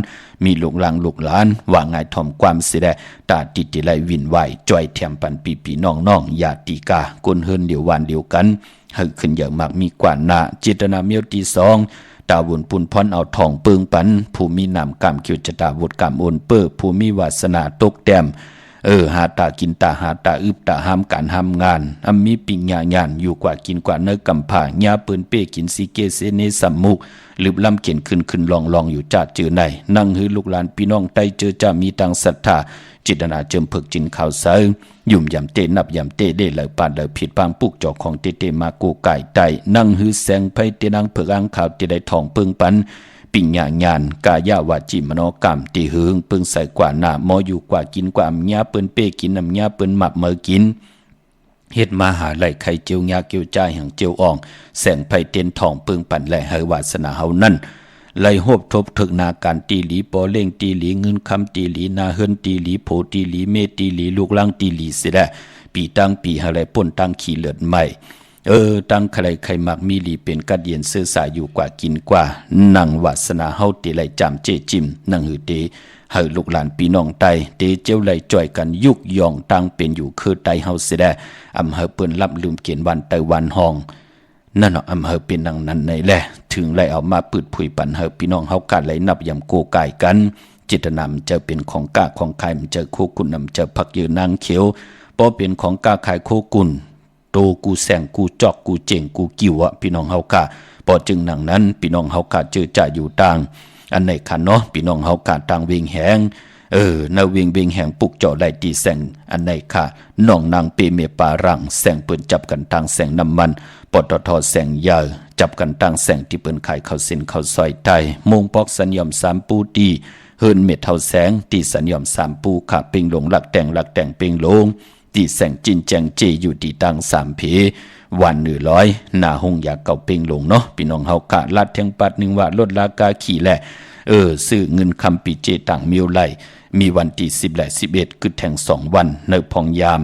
มีลูกหลังลูกหลานว่าง่ายถ่อมความเสียได้ตาติดติไลวินไหวจ่อยแถมปันปีน้องญาติกากนเฮินเดียววานเดียวกันเฮาขึ้นอย่างมากมีกว่านาจิตนาเมียวที่2ตาบุญปุนพรเอาทองเปิงปันผู้มีนามกามเกี่ยวจตาวุฒกามโอนเปอผู้มีวาสนาตกแต้มหาตากินตาหาตาอึบตาห้ามการห้ามงานมีปิงญาญานอยู่กว่ากินกว่าเนื้อกำผ่าญาเปิ้นเป้กินสีเกเสเนสัมมุกลืบลำเขียนขึ้นลองอยู่จัดเจอในนั่งหือลูกหลานพี่น้องใต้เจอจะมีตังศรัทธาจิตนาเจิมเพิกจินข่าวเสยยุ่มยำเตนับยำเตได้เลยปานเลยผิดบางปุกจอกของเตมากูไก่ไตนั่งหือแสงไพเตนังเพิกอ่างข่าวเตได้ทองเปิงปันปิญญาญาณกายาวาจิมโนกรรมตีหึงเปิ้งใส่กว่าหน้าหมออยู่กว่ากินกว่าอำญาเปิ้นเป้กินอำญาเปิ้นหมับเมื่อกินเฮ็ดมาหาไหลไข่เจียวยาเกียวจ่ายหังเจียวอ่องแสงไผเตียนทองเปิ้งปั่นและเฮวาสนาเฮานั่นไหลโหบทบถึกนาการตีหลีปอเล่งตีหลีเงินคำตีหลีนาเฮิรนตีหลีโพตีหลีเมตีหลีลูกลังตีหลีเสิได้ปีตั้งปีหาไหลป่นตั้งขี้เลือดใหม่ตั้งใครมักมีหลีเป็นกัดเย็นเสื้อสายอยู่กว่ากินกว่านั่งวาสนาเฮาติไหลจำเจจิมนั่งหือเตเฮาลูกหลานพี่น้องไตเตเจ้าไหลจ่อยกันยุกย่องตั้งเป็นอยู่คือไตเฮาเสียได้อำเภอเปิ้นรับลืมเขียนวันไตวันห้องนั่นเนาะอำเภอเป็นดังนั้นในแหละถึงไหลเอามาปืดผุยปันเฮาพี่น้องเฮากาไหลนับยำโกไก่กันจิตนำจะเป็นของกาของใครมันจะคู่กุนนำจะพักยืนนางเขียวพอเป็นของกาขายโคกุนโตกูแสงกูจอกกูเจ๋งกูกิ่วพี่น้องเฮากะพอจึงหนังนั้นพี่น้องเฮากะเจอจ่าอยู่ต่างอันไหนคันเนาะพี่น้องเฮากะต่างเวงแหงนาเวงแหงปุกเจาะไหลตีแสงอันไหนค่ะน้องนางเปเมปารังแสงเปิ้นจับกันต่างแสงน้ำมันปตทแสงยาวจับกันต่างแสงที่เปิ้นขายข้าวเส้นข้าวซอยไตมงปอกสัญญอม3ปูตีเฮิรนเม็ดเท่าแสงตีสัญญอม3ปูค่ะเป่งลงหลักแต่งเป่งลงตีแสงจินแจงเจอยู่ที่ตั้ง3เพวัน100หน้าหงอยากเก่าเป่งลงเนาะพี่น้องเฮากะลาดเทียงปัด1ว่าลดราคาขี่แหละซื้อเงินคำปีเจต่างมิวไหลมีวันที่10และ11คือแทง2วันในพองยาม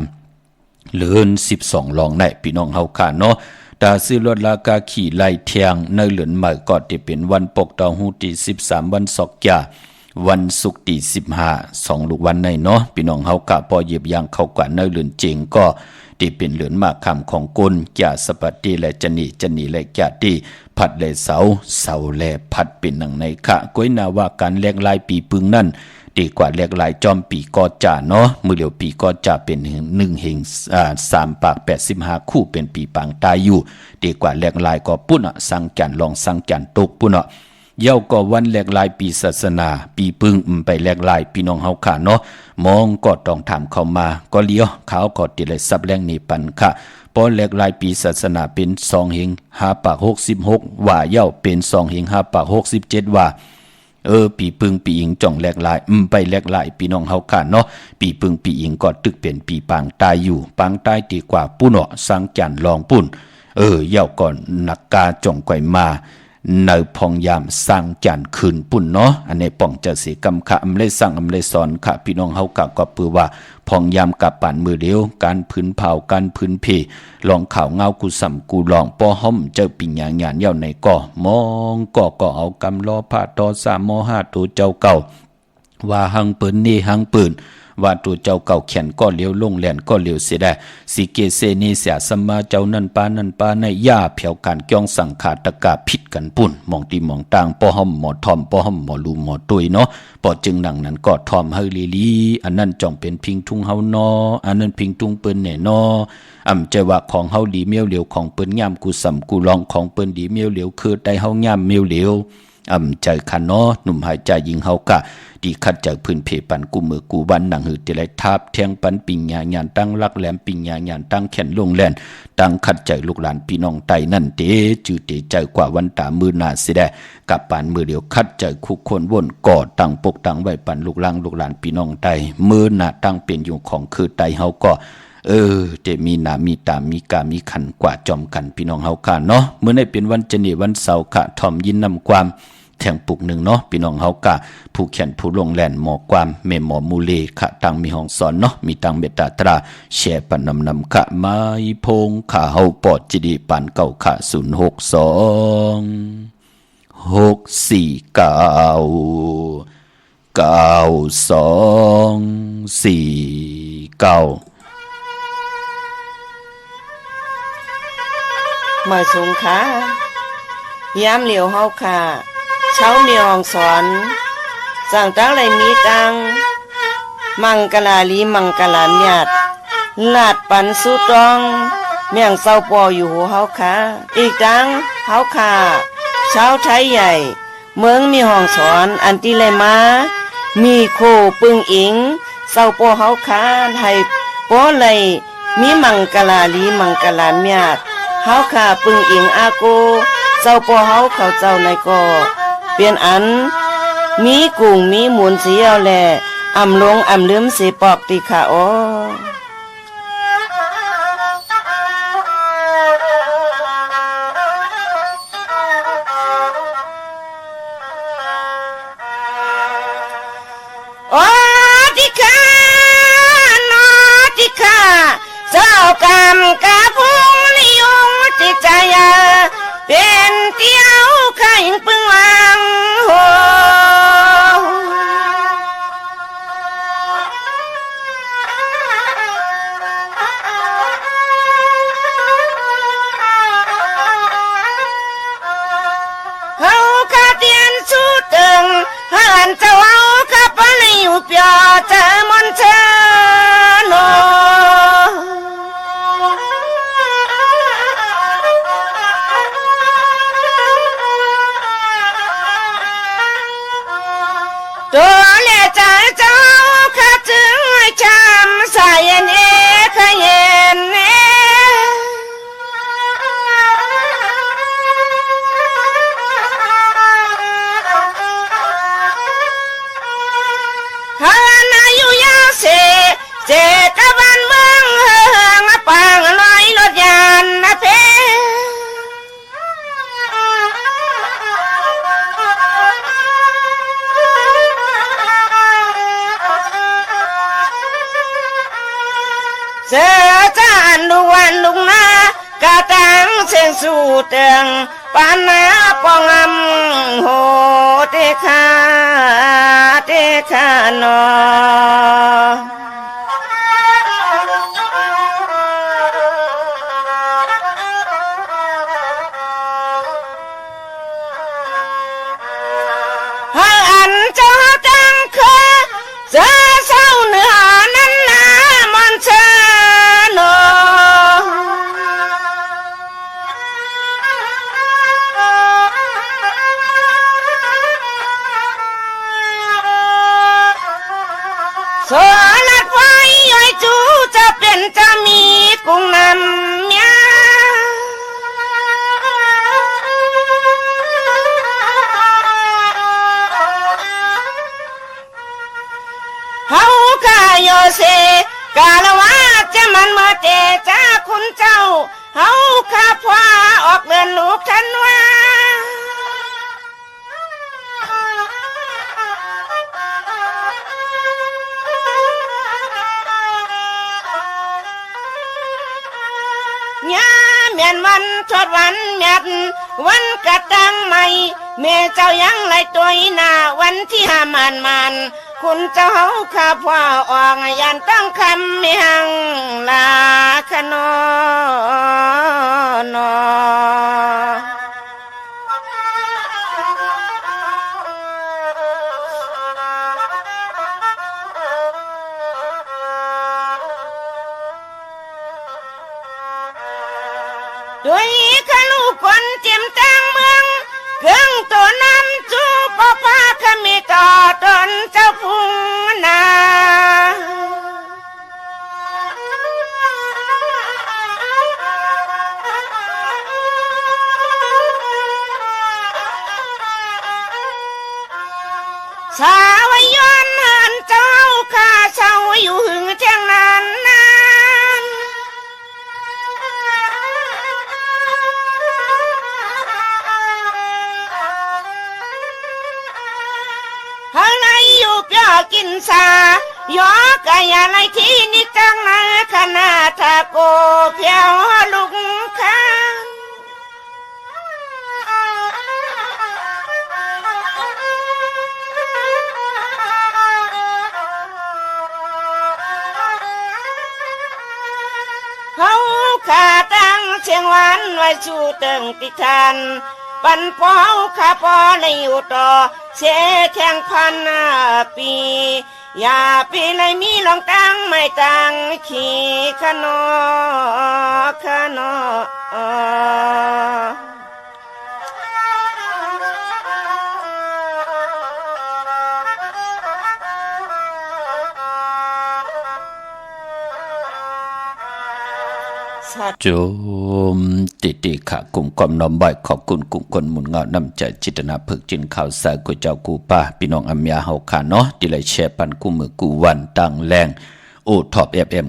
เหลือน12ลองในพี่น้องเฮากะเนาะตาซื้อลดราคาขี่ไหลเทียงในเหลือนใหม่ก็จะเป็นวันปกตอฮูที่13วันศอกยาวันศุกร์ที่15 2ลูกวันในเนาะพี่น้องเฮากะพอเหยียบยางเข้ากว่าในเหลือนเจงก็ที่เป็นเหลือนมากคำของกลจ่าสปัตติและจนีและจ่าตีผัดและเสาและผัดเป็นหนังในคะก้อยนาว่าการแลกลายปีปึงนั่นดีกว่าแลกลายจอมปีกอจ่าเนาะมือเดียวปีกอจ่าเป็น1เฮง3ปาก85คู่เป็นปีปางตายอยู่ดีกว่าแลกลายก็ปุ้นสังจันลองสังจันตกปุ้นเย้าก็วันแลกลายปีศาสนาปีปึงไปแลกลายพี่น้องเฮาค่ะเนาะมองก็ต้องถามเข้ามาก็เลี้ยวเขาก็ติเลยซับแรงนี่ปันค่ะพอแลกลายปีศาสนาเป็น2เฮง5ปาก66ว่าเย้าเป็น2เฮง5ปาก67ว่า ปีปึงปีอิงจ่องแหลกหลายไปแหลกหลายพี่น้องเฮาค่ะเนาะปีปึงปีอิงก็ตึกเป็นปีปางตายอยู่ปางตายดีกว่าปุ้นเนาะสังจันลองปุ่นเย่าก่อนนักกาจ่องก่อยมาในพองยามสร้างจันคืนปุ่นเนาะอันนี้ป่องจะเสียกำค่ะอำเลยสั่งอำเลยสอนค่ะพี่น้องเฮากะก็ปือว่าพองยามกับป่านมือเดียวการพื้นเผาการพื้นเพลองข่าวเงากูสัมกูลองป้อห้อมเจอปิญญาญาณเย่าในก่อมองก็เอากำล้อผ้าตอ3 ม5ตัวเจ้าเก่าว่าหังปืนนี่หังปืนว่าตัวเจ้าเก่าเขียนก็เลี้ยวลงแหลนก็เลี้ยวเสียได้สิเกเซนีเสียสมาเจ้านั่นปาในย่าเผียวการเกี่ยงสังขาตะกาผิดกันปุ่นมองตีมองต่างป้อห้อมหมอทอมป้อห้อมหมอลูหมอตุยเนาะปอจึงหนังนั้นก็ทอมเฮลีอันนั้นจ่องเป็นพิงทุ่งเฮาเนาะอันนั้นพิงทุ่งเปิ้นแน่เนาะใจว่าของเฮาดีเมียวเหลียวของเปิ้นย่ำกูสัมกูลองของเปิ้นดีเมียวเหลียวคือได้เฮาย่ำเมียวเหลียวใจคันเนาะหนุ่มหายใจยิงเฮากะดีคัดจากพื้นเพปันกูมือกูบันหนังหือติไลทับเทียงปันปิญญาญาณตั้งรักแหลมปิญญาญาณตั้งแขนลงแลนตั้งคัดใจลูกหลานพี่น้องไตนั่นเตจือเตใจกว่าวันตามือหนาสิได้กับปานมือเดียวคัดใจคุกคนวนก่อตั้งปกตั้งไว้ปันลูกหลานพี่น้องไตมือหนาตั้งเป็นอยู่ของคือไตเฮาก็เจมีหนามีตามีกามีขันกว่าจอมกันพี่น้องเฮาค่ะเนาะเมื่อได้เป็นวันจันทร์วันเสาร์ค่ะทอมยินนำความแทงปุกหนึ่งเนาะพี่น้องเฮากะผู้เขียนผู้ลงแหลนหมอความเมหมอมูเลขะตังมีห้องสอนเนาะมีตังเมตตาตราแชร์ปันนำขะไม้พงขะเฮาปอดจิดีปันเก่าขะ062 649 9249มาสงค่ะยามเหลียวเฮาค่ะเช้าเมียองสอนสั่งตั้งไรมีตังมังกลาลีมังกลาเมียดลาดปันสู้ตองเมียงเศร้าปออยู่หัวเฮาค่ะอีกตังเฮาค่ะเช้าไทยใหญ่เมืองมีห้องสอนอันติเลยมามีโคปึงอิงเศร้าปอเฮาค่ะให้ปอเลยมีมังกลาลีมังกลาเมียดเฮาค่ะปึงอิงอาโกเจ้าปอเฮาเขาเจ้าในก็เปลี่ยนอันมีกุ้งมีหมุนเสียวแลอำลงอำลืมสิปอกติค่ะโอโอ้ติค่ะนอติค่ะเจ้ากรรมกะพุงนิยมติใจเป็นเตี้ยวข้าหิงปึงวางโหเฮาข้าเตียนสู้ตึงหันเจ้าเฮาข้าปะลิวเปียเจอมนเชโนตัวเล่ใจเจ้าข้าจึงให้จำสายเย็นขเย็นฮานาอยู่ยาเสเจตะบันเมืองเฮืองปังลอยรถยานนะเพเสือจานดูวันลุงนากะตังเส้นสู่เตียงปานาปองโหเตคาโนให้อันเจ้าจังคือเสือเศร้าเนื้อนั้นนามันเชโนโซลัดไว้ย้อยจูจะเป็นจะมีกุ้งนำเมีย เสกาละว่าจะมันเมื่อเตจ้าคุณเจ้าเฮาข้าพว่าออกเดินลูกทันว่าเมียนวันชดวันเมียดวันกระตังใหม่เมเจ้ายังไหลตัวหน้าวันที่ห้ามานคุณเจ้าเฮาข้าพ่อออกยันต้องคำเมียงลาขนอนอด้วยข้าลูกคนเจียมตั้งเมืองเครื่องตัวน้ำจูปะพาขมีต่อตนเจ้าพุงนาสาวยนเหินเจ้าข้าเช่าอยู่หึงเชียงนั้นนะกินสายอกะยาไรที่นี่จังนาขนาทาโกเพียวลุงคานเขาขาตั้งเชียงวันไว้ชูเติงติทันปันปอข้าปอในอยู่ต่อเสียแข่งพันปีอย่าปีเลยมีลองตั้งไม่ตั้งขี่ขนอขนอโจมติขะกลุ่มความน้อมบ่อยขอบคุณกลุ่มคนหมุนเงานำใจจิตนาพึกจินข่าวสายกุเจ้ากูป้าพี่น้องอัมยาเฮาขาเนาะที่ไหลแชร์ปันกูมือกูวันต่างแรงโอท็อปFM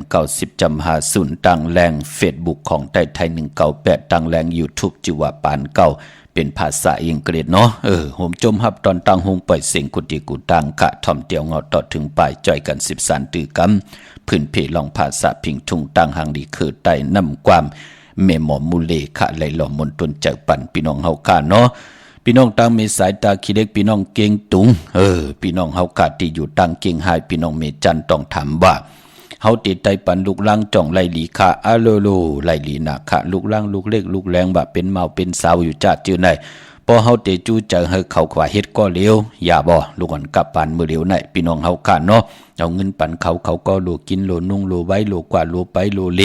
90.50ต่างแรงเฟซบุ๊กของไทย198ต่างแรง YouTube จิวาปานเก่าเป็นภาษาอังกฤษเนาะโหมจมฮับตอนตังหงปล่อยเสียงกุฏิกูตังกะท่อมเตียวเงาต่อถึงปลายจ่อยกัน13ตือกำพื้นเพลองภาษาพิงทุงตังหังดีคือไตนำความเมหมอมูเลขะไหลหล่อมนตนใจปั่นพี่น้องเฮาคาเนาะพี่น้องตังมีสายตาขี้เล็กพี่น้องเก่งตุงพี่น้องเฮาคาที่อยู่ตังเก่งหายพี่น้องเมจันต้องถามว่าเฮาติดไตปันลูกลังจ่องไลหลีคะอะโลโลไลหลีนาคะลูกลังลูกเล็กลูกแรงบะเป็นเมาเป็นสาวอยู่จ้าจื้อไหนพอเฮาเตจูเจอให้เขาขวาเฮ็ดก็เร็วอย่าบ่ลูกอ่อนกลับปานมือเร็วไหนพี่น้องเฮาคาเนาะเอาเงินปันเขาก็โลกินโลนุ่งโลไว้โลกว่าโลไปโลเล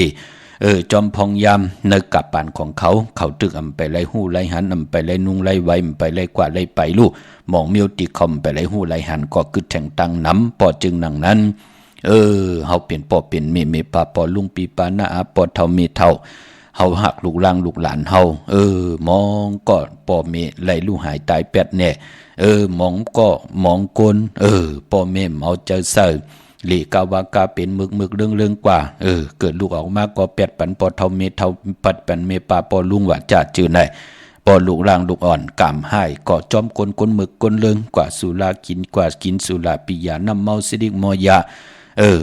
จอมพองยามในกับปานของเขาตึกอำไปไล่หู้ไล่หันอำไปไล่นุ่งไล่ไว้ไปไล่กว่าไล่ไปลูกมองเมียวติคอมไปไล่หู้ไล่หันก็กึดแทงตังน้ำปอจึงนังนั้นเฮาเปลี่ยนปอเปลี่ยนเมปาปอลุงปีปานาอาปอเท่าเมเท่าเฮาหักลูกล่างลูกหลานเฮามองก็ปอเมไล่ลูกหายตายแปดแน่มองก็มองกลปอเมเมาเจอเซอหลีกาวากาเป็นมึกเรื่องกว่าเกิดลูกออกมาก็แปดปันปอเท่าเมเท่าปัดปันเมปาปอลุงว่าจ่าจื้อไหนปอลูกร่างลูกอ่อนกามหายก็จอมกลมึกเรื่องกว่าสุรากินสุราปิยาน้ำเมาสิดิกมอยา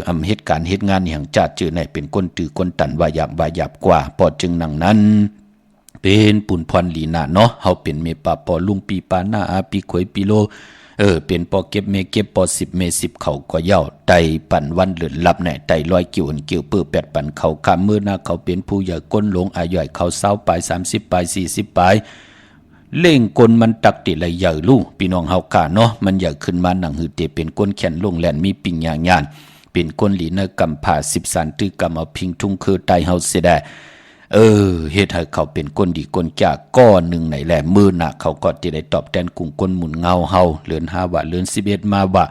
อำเหตุการณ์เหตุงานอย่างจ่าจื้อไหนเป็นก้นตือก้นตันวายาบกว่าปอจึงนังนั้นเป็นปุ่นพรลีนาเนาะเฮาเป็นเมปาปอลุงปีปานาอาปีขวยปีโลเป็นปอเก็บเมเก็บปอ10เม10เขาก็เย่าไตปั่นวันเหลือนลับไหนไตลอยกิ่วเกี่ยวเปื้อ8ปั่นเขาคำมือหน้าเขาเป็นผู้ใหญ่ก้นหลงอาย่อยเขา20ปลาย30ปลาย40ปลายเล่งกลมันตักติละใหญ่ลูกพี่น้องเฮาขาเนาะมันใหญ่ขึ้นมาหนังหือเตเป็นก้นแขนลงแลนมีปิ่งยางยานเป็นก้นหลีเนกำผ่า10สันตื้อกำเอาพิงทุ่งคือไตเฮาเสียได้เฮ็ดให้เขาเป็นก้นดีก้นจากก้อนหนึ่งไหนแหละมือหนักเขาก็จะได้ตอบแทนกลุ่มก้นหมุนเงาเฮาเหลือน5ว่าเหลือน11มาว่า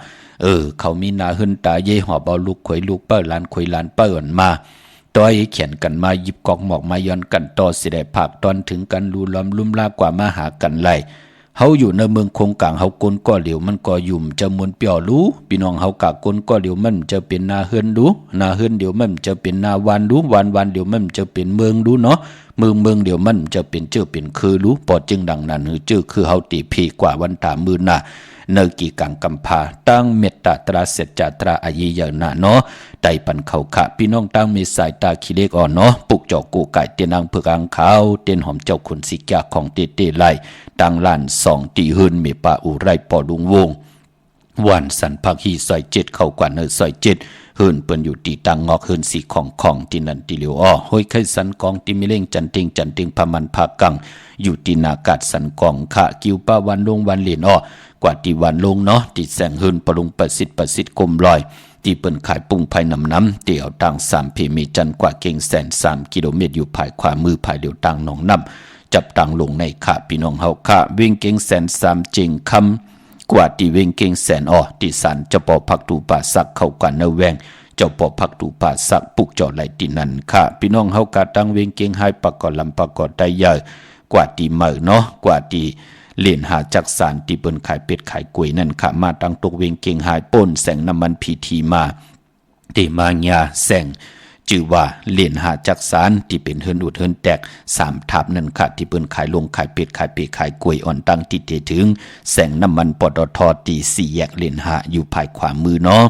เขามีหน้าหึ้นตาเย่หอบเอาลูกขวยลูกเปิ้ลหลานขวยหลานเปิ้ลมาต้อยเขียนกันมาหยิบกอกหมอกมาย้อนกันต่อสิได้ภาคตอนถึงกันรูล้อมลุ่มลากกว่ามาหากันไล่ เฮาอยู่ในเมืองคงกลางเฮากลก็เหลียวมันก็ยุ่มจะมวนเปียวรู้พี่น้องเฮากะกลก็เหลียวมันจะเป็นนาเฮือนรู้นาเฮือนเดี๋ยวมันจะเป็นนาวันรู้วันเดี๋ยวมันจะเป็นเมืองรู้เนาะเมืองเดี๋ยวมันจะเป็นเจ้าเป็นคือรู้ปอจึงดังนั้นหือชื่อคือเฮาติพีกว่าวันตามือน่ะเนกีกังกัมพาตั้งเมตตาตราเสจตราอายียานะเนาะไตปันเขาขะพี่น้องตั้งมีสายตาขี้เล็กอ่อนเนาะปุกจอกกูไก่เตียนางเผือกอังขาวเตียนหอมเจ้าขุนสิกยาของเตเตไลตั้งล้าน2ตีหืนเมปาอุไรปอลุงวงวันสันพักฮีซอย7เข้ากว่าเนซอย7เฮินเปิ้นอยู่ตีตังงอกเฮินสีของที่นั่นตีเหลียวอ้อห้อยไข่สันกองตีมิเล่งจันติงพามันพากังอยู่ตีนากาศสันกองขะกิวป้าวันลงวันเหรียญอ้อกว่าตีวันลงเนาะตีแสงเฮินปรุงประสิทธิ์กลมลอยตีเปิ้นขายปุ้งภายน้ำเตี่ยวตัง3เพมีจันกว่าเก่งแสน3กิโลเมตรอยู่ภายขวามือภายเหลียวตังหนองน้ำจับตังลงในขะพี่น้องเฮาขะวิ่งเก่งแสน3จริงคำกว่าตีเวงเก่งแสนอ้อตีสันจะปอพักตูป่าสักเข้ากันเนแวงเจ้าปอพักตูป่าสักปุกจอไหลตีนันค่ะพี่น้องเฮากะตั้งเวงเก่งให้ปะกอลำปะกอได้ใหญ่กว่าตีเหมอเนาะกว่าตีเล่นหาจักสารตีเปิ้นขายเป็ดขายกล้วยนั่นค่ะมาตั้งตกเวงเก่งหายป่นแสงน้ำมันพีทีมาตีมาญาแสงจื่อว่าเล่นหาจักสารที่เป็นเฮินอุดเฮินแตก3ทับนั่นค่ะที่เปิ้นขายลงขายเป็ดขายกล้วยอ่อนตั้งที่เตถึงแสงน้ำมันปตทตี4แยกเล่นหาอยู่ภายขวามือเนาะ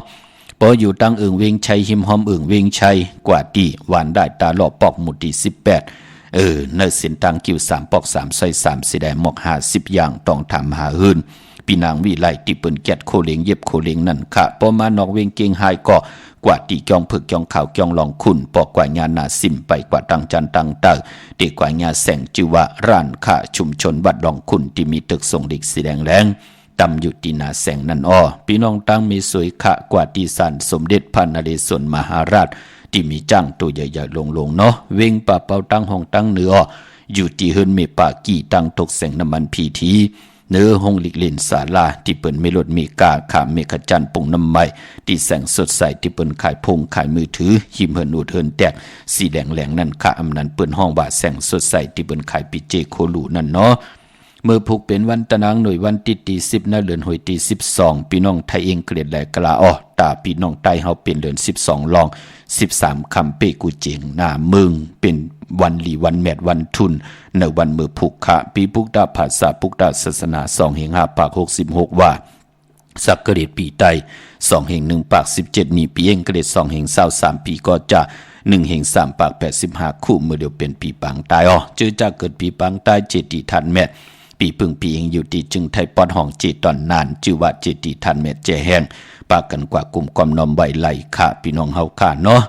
พออยู่ตั้งเอิงเวงชัยหิมหอมเอิงเวงชัยกว่าตีหวานได้ตาหลอกปอกหมุดที่18เนอสินตังกิว3ปอก3ซอย3สิได้หมอก50อย่างต้องทำหาหืนพี่นางวิไลที่เปิ้นแกดโคเลงเย็บโคเลงนั่นค่ะพอมานอกเวงเก่งหายก็กว่าตีจองผึกจองข่าวจองลองคุณปอกกว่าญานาสิมไปกว่าตังจันตังเตอตีกว่าญาแสงจิวะร้านค่าชุมชนบัดลองคุณที่มีตึกส่งเด็กสีแดงแรงตำอยู่ตีนาแสงนั่นอ้อพี่น้องตั้งมีสวยขะกว่าตีสันสมเด็จพระนเรศวรมหาราชที่มีจ้างตัวใหญ่ๆลงเนาะเวงป่าเป่าตั้งห้องตั้งเนื้ออยู่ที่เฮินเมป่ากี่ตั้งตกแสงน้ำมันพีทีเนื้อห้องลิกเลนศาลาที่เปิ่นเมลดมีกาขาเมฆจันปุ่งน้ำไม้ที่แสงสดใสที่เปิ่นขายพงขายมือถือหิมเฮินอูดเฮินแตกสีแดงแหลงนั่นค่ะอำนั้นเปิ่นห้องว่าแสงสดใสที่เปิ่นขายปิเจโคลูนั่นเนาะเมื่อผูกเป็นวันตะนางหน่วยวันตี10นะเดือนหอยตี12พี่น้องไทยเองเกลียดแหลกะลาอ้อตาพี่น้องใต้เฮาเป็นเดือน12ลอง13คำเปกูเจงหน้ามึงเป็นวันลีวันแมดวันทุนในวันมือผูกขะปีพุกดาภาษาพุกดาศาสนา2แห่ง5ปาก66ว่าสักกระเดปีไต2แห่ง1ปาก17นี่ปีเองกระเด2แห่ง23ปีก็จะ1แห่ง3ปาก85คู่เมื่อเดียวเป็นปีปังตายอ้อเจอจะเกิดปีปังตายเจติทันแมดปีพึ่งปีเองอยู่ที่จึงไทยปอดห้องเจตอนนานชื่อว่าเจติทันแมดเจแห้งปากกันกว่ากลุ่มความนอมใบไหลค่ะพี่น้องเฮาค่ะเนาะ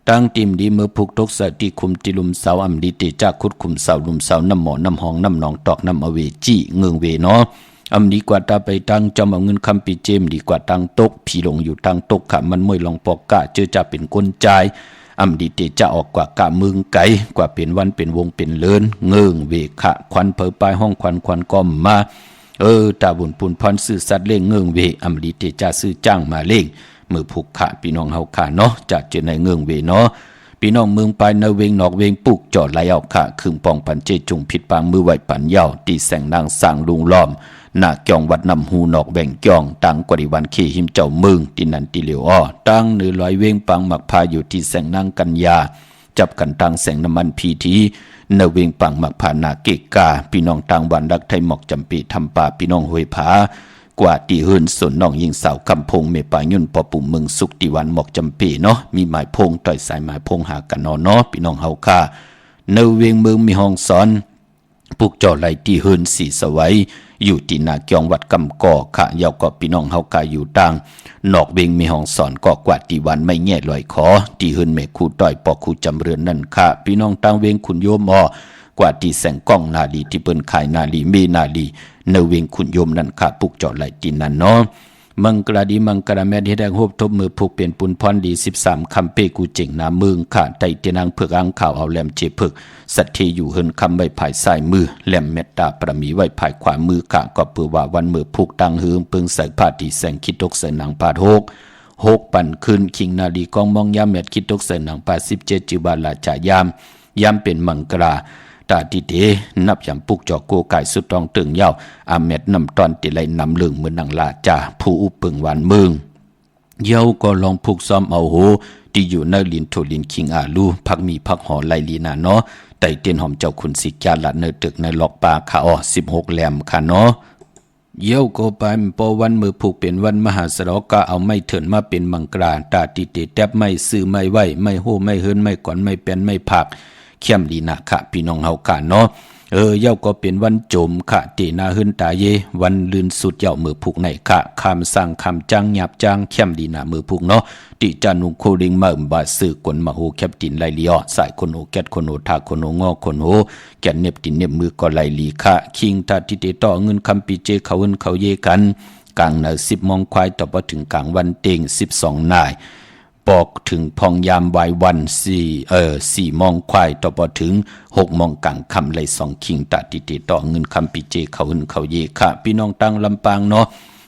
ตั้งติมดีเมื่อผูกทกสติคุมติลุมเสาอำดีติจากคุดคุมเสาลุมเสาน้ำหมอน้ำหองน้ำหนองตอกน้ำอเวจีเงืองเวเนาะอำดีกว่าตาไปตั้งจอมเอาเงินคำปีเจมดีกว่าตั้งตกผีลงอยู่ตั้งตกค่ะมันมวยลองปอกกะเจอจะเป็นก้นใจอำดีเตจะออกกว่ากะมึงไกกว่าเป็นวันเป็นวงเป็นเลินเงืองเวขะควันเผยปลายห้องควันก้อมมาตาบุญปุนพรสื่อสัตว์เล่งเงืองเวอำดีเตจะซื้อจ้างมาเล่งมือผูกขาพี่น้องเฮาขาเนาะจะเจอในเงืองเวเนาะพี่น้องเมืองปลายในเวงนอกเวงปุกจอดไหลเอาขาครึ่งปองปันเจจุงผิดปางมือไหวปันเยาตีแสงนางสร้างลุงล้อมหน้าเกียงวัดนำหูนอกแบ่งเกียงตังกว่าดิวันขี่หิมเจ้าเมืองที่นันติเหลียวอ้อตั้งเนื้อลอยเวงปังหมักพาอยู่ที่แสงนางกัญญาจับกันตังแสงน้ำมันพีทีเนเวงปังหมักพานาเกกาพี่น้องตังวันรักไทยหมอกจำปีทำป่าพี่น้องห้วยผากว่าตีเฮินสนน้องยิงสาวคำพงเมปายุ่นปอปุ่มเมืองสุกติวันหมอกจำปีเนาะมีหมายพงต่อยสายหมายพงหากันเนาะพี่น้องเฮาค่าเนเวงเมืองมีห้องสอนปุกจอไหลตีเฮินสีสวัยอยู่ที่นาเกียงวัดกำก่อขะยาวก็พี่น้องเฮากาอยู่ต่างนอกเวงมีห้องสอนก็กว่าตีวันไม่แง่ลอยขอตีเฮินเมคู่ต่อยปอคู่จำเรือนนั่นค่ะพี่น้องต่างเวงคุณโยมกว่าที่แสงกล้องนาลีที่เปิ้นขายนาลีเมนาลีเนเวงคุณโยมนั่นค่ะปุกจอไหลตีนั่นเนาะมังกราดีมังกราแม่ที่ได้โฮบทบมือผูกเปลี่ยนปุนพรดี13คำเปกูเจ๋งนาเมืองค่ะไตเตนางเผือกอังข่าวเอาแหลมเจผึกสัตเทอยู่เฮินคำใบภายซ้ายมือแหลมเมตตาประมีไว้ภายขวามือค่ะก็เพื่อว่าวันมือผูกตังหืงปึงใส่ผ้าที่แสงคิดตกใส่หนังปาดหกปั่นคืนคิงนาลีกองมองยามเม็ดคิดตกใส่หนังปา17จิบาลาจายามเป็นมังกรา ตาดีเดนับยำปุกจอกโกไก่สุดตองตึงยาวอาเม็ดนำตอนติไลนำลึงมือนังลาจ่าผู้อุปึงหวานเมืองเย้าก็ลองผูกซ้อมเอาโหที่อยู่ในลินโทลินคิงอาลูพักมีพักหอไลลีนาเนาะไต่เตียนหอมเจ้าคุณสิจาละเนตึกในหลอกปลาขาอ้อ16แหลมค่ะเนาะเย้าก็ไปปอวันมือผูกเป็นวันมหาสรกะเอาไม่เถินมาเป็นมังกราตาติเตแทบไม่ซื้อไม่ไหวไม่โหไม่เฮินไม่ก่อนไม่เป็นไม่ผักเข้มลีนะค่ะพี่น้องเฮากะเนาะเย้าก็เป็นวันโจมค่ะตีนาหึนตาเยวันลืนสุดเย้ามือผูกในค่ะคำสั่งคำจังหยับจังเข้มลีนะมือผูกเนาะติจานุโคริงมาบาสื่อกวนมาโหแคปตินไลลีอสายคนโอแกตคนโอทาคนโองอคนโหแกนเน็บตินเน็บมือก็ไลลีค่ะคิงตาติเตต่อเงินคำปีเจเขาเงินเขาเยกันกลางเน10 โมงควายต่อพอถึงกลางวันเต็ง12 นายปอกถึงพองยามวายวัน4 โมงควายต่อพอถึง6 โมงกลางคำไล2คิงตาติเตต่อเงินคำปีเจเขาเงินเขาเยค่ะพี่น้องตั้งลำปางเนาะ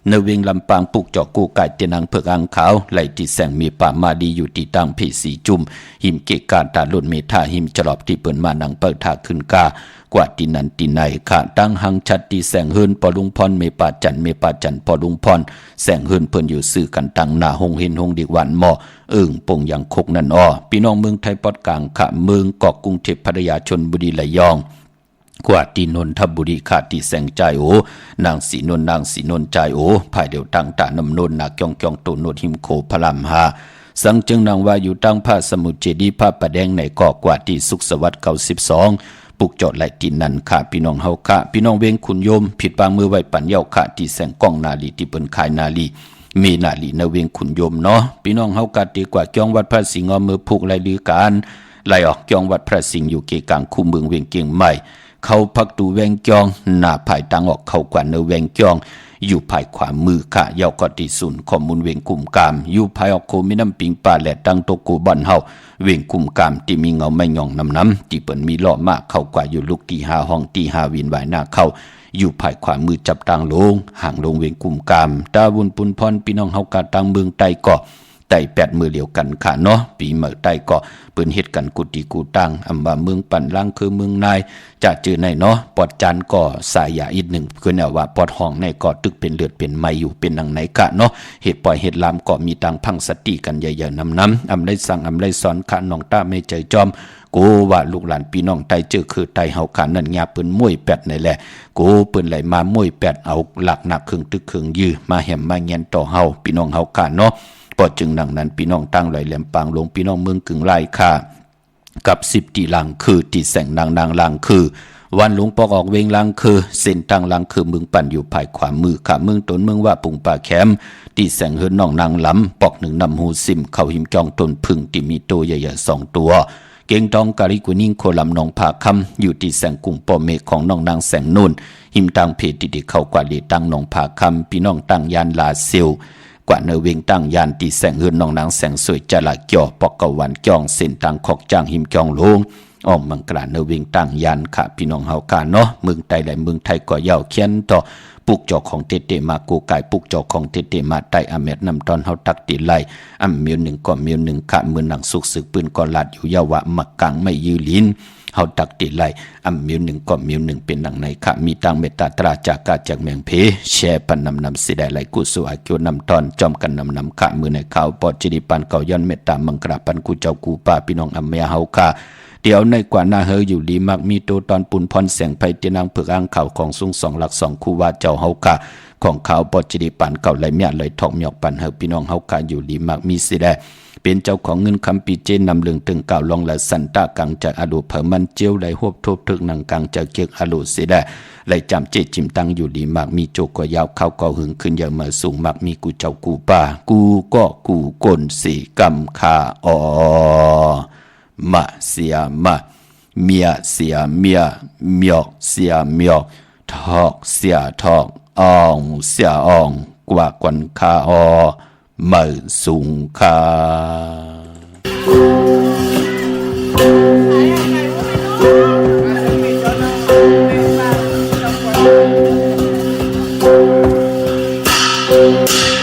ในเวงลำปางปุกจอกกูไก่เตนังเผือกอ่างขาวไหลที่แสงมีป่ามาดีอยู่ที่ตั้งผีสีจุ่มหิมเกกาตาลุนเมธาหิมจลอบที่เปิดมานังเปิดทาขึ้นกากว่าที่นันที่ไหนขาตั้งหังชัดที่แสงเฮินปอลุงพรเมปาจันปอลุงพรแสงเฮินเพิ่นอยู่สื่อกันตั้งหน้าหงเห็นหงดีวันหม้อปงยังคกนันอ้อพี่น้องเมืองไทยปอดกลางขะเมืองเกาะกรุงเทพพัทยาชลบุรีระยองกว่าตีนนทบุรีขาดที่แสงใจโอนางสีนนใจโอภายเดียวตั้งตานำนนนาเกียงตูนโนหิมโคพลามหาสังจึงนางว่าอยู่ตั้งผ้าสมุทรเจดีผ้าประแดงในเกาะกว่าที่สุขสวัสดิ์92ปุกจอดไหลตีนันค่ะพี่น้องเฮาค่ะพี่น้องเวงคุณโยมผิดบางมือไว้ปัญญาค่ะที่แสงกล้องนาลีที่เปิ้นขายนาลีมีนาลีในเวงคุณโยมเนาะพี่น้องเฮากะดีกว่าเกียงวัดพระสิงห์มือผูกไหลลือการไหลออกเกียงวัดพระสิงห์อยู่เกกลางคู่เมืองเวียงเกียงใหม่เขาพักตูแวงจองหน้าภายตังออกเขากว่าเนแวงจองอยู่ภายขวามือค่ะยาวกอติศูนย์ข้อมูลเวงกุ่มกามอยู่ภายออกโคมิน้ำปิงป่าและตังโตกูบ้านเฮาเวงกุ่มกามที่มีเงาไม่หย่องน้ำที่เปิ่นมีล้อมากเข้ากว่าอยู่ลูกที่5ห้องที่5วินไหวหน้าเข้าอยู่ภายขวามือจับตังลงห่างลงเวงกุ่มกามตาบุญปุนพรพี่น้องเฮากะตังเมืองไตเกาะไต่8 มือเหลียวกันค่ะเนาะปีเมื่อไต่เกาะเปิ้นเฮ็ดกันกุฏิกูตังอำว่าเมืองปั่นล่างคือเมืองนายจะเจอในเนาะปอดจานก่อสายยาอีก1คือแนวว่าปอดห้องในก่อตึกเป็นเลือดเป็นไม้อยู่เป็นหนังไหนค่ะเนาะเฮ็ดปล่อยเฮ็ดลามก็มีตังพังสติกันใหญ่ๆน้ำอำได้สั่งอำได้สอนค่ะน้องตาไม่ใจจอมกูว่าลูกหลานพี่น้องไตเจอคือไตเฮาค่ะนั่นญาเปิ้นมวยแปดนี่แหละกูเปิ้นไหลมามวยแปดเอาหลักหนักครึ่งตึกครึ่งยื้อมาแหมมาแงนต่อเฮาพี่น้องเฮาค่ะเนาะปอดจึงดังนั้นพี่น้องตั้งไหลแหลมปางลงพี่น้องเมืองกึ่งไร่ค่ะกับ10 ตีหลังคือที่แสงนางหลังคือวันหลวงปอกออกเวงหลังคือเส้นทางหลังคือเมืองปั่นอยู่ภายขวามือค่ะเมืองตนเมืองว่าปุงป่าแคมที่แสงเฮิรนน้องนางลำปอก1นำหูซิมเข้าหิมจองต้นพึ่งที่มีตัวใหญ่ๆ2 ตัวเก่งทองกาลิกุนิ่งโคลำนองผาคำอยู่ที่แสงกุ่มปอเมฆของน้องนางแสงนุ่นหิมทางเพจที่เข้ากว่าลีตั้งนองผาคำพี่น้องตั้งยานลาเซียวกว่าเนเวงตั้งยานตีแสงเฮือนน้องนางแสงสวยจะละเกี่ยวปอกกะวันจองเส้นทางขอกจางหิมจองลงอ้อมมังกราเนเวงตั้งยานค่ะพี่น้องเฮาค่ะเนาะเมืองไทยและเมืองไทยก็ยาวเขียนต่อปุกจอกของเตมากูกายปุกจอกของเตมาไตอเมดนำตอนเฮาตักติไลมีว1ก็มีว1ค่ะมือหนังสุกสึกปืนก็ลาดอยู่ยาวะมักกังไม่ยือลิ้นเฮาตักติไลมีว1ก็มีว1เป็นดังในค่ะมีตังเมตตาตราจากกาจากแมงเพแชปันนำสิได้ไหลกุสุอาเกียวนำตอนจอมกันนำค่ะมือในข่าวปอจิริปันเก่าย้อนเมตตามังกราปันกูเจ้ากูป้าพี่น้องอเมเฮาค่ะเดี๋ยวในกว่าหน้าเฮยอยู่ดีมักมีตัวตอนปุนพรแสงไพเตนางเผือกอ่างข่าวของสูง2 หลัก 2คู่ว่าเจ้าเฮากะของข่าวปอจิริปันเก่าไหลเมียไหลทองหยอกปันเฮาพี่น้องเฮากะอยู่ดีมักมีสิได้เป็นเจ้าของเงินคำปีเจนำเรื่องตึงเก่าลองและสันตากังจากอดุเผมันเจียวไหลหวบทบทึกนังกังจากเกียกอดุสิได้ไหลจำเจจิมตังอยู่ดีมักมีโจกกว่ายาวเข้าก็หึงขึ้นเยอะมาสูงมักมีกูเจ้ากูป่ากูก็กูกลสีกำคาอมาเสียมาเมียเสียเมียเมียกเสียเมียกทอกเสียทอกอ่องเสียอ่องกว่ากวนคาอมือสูงคาเ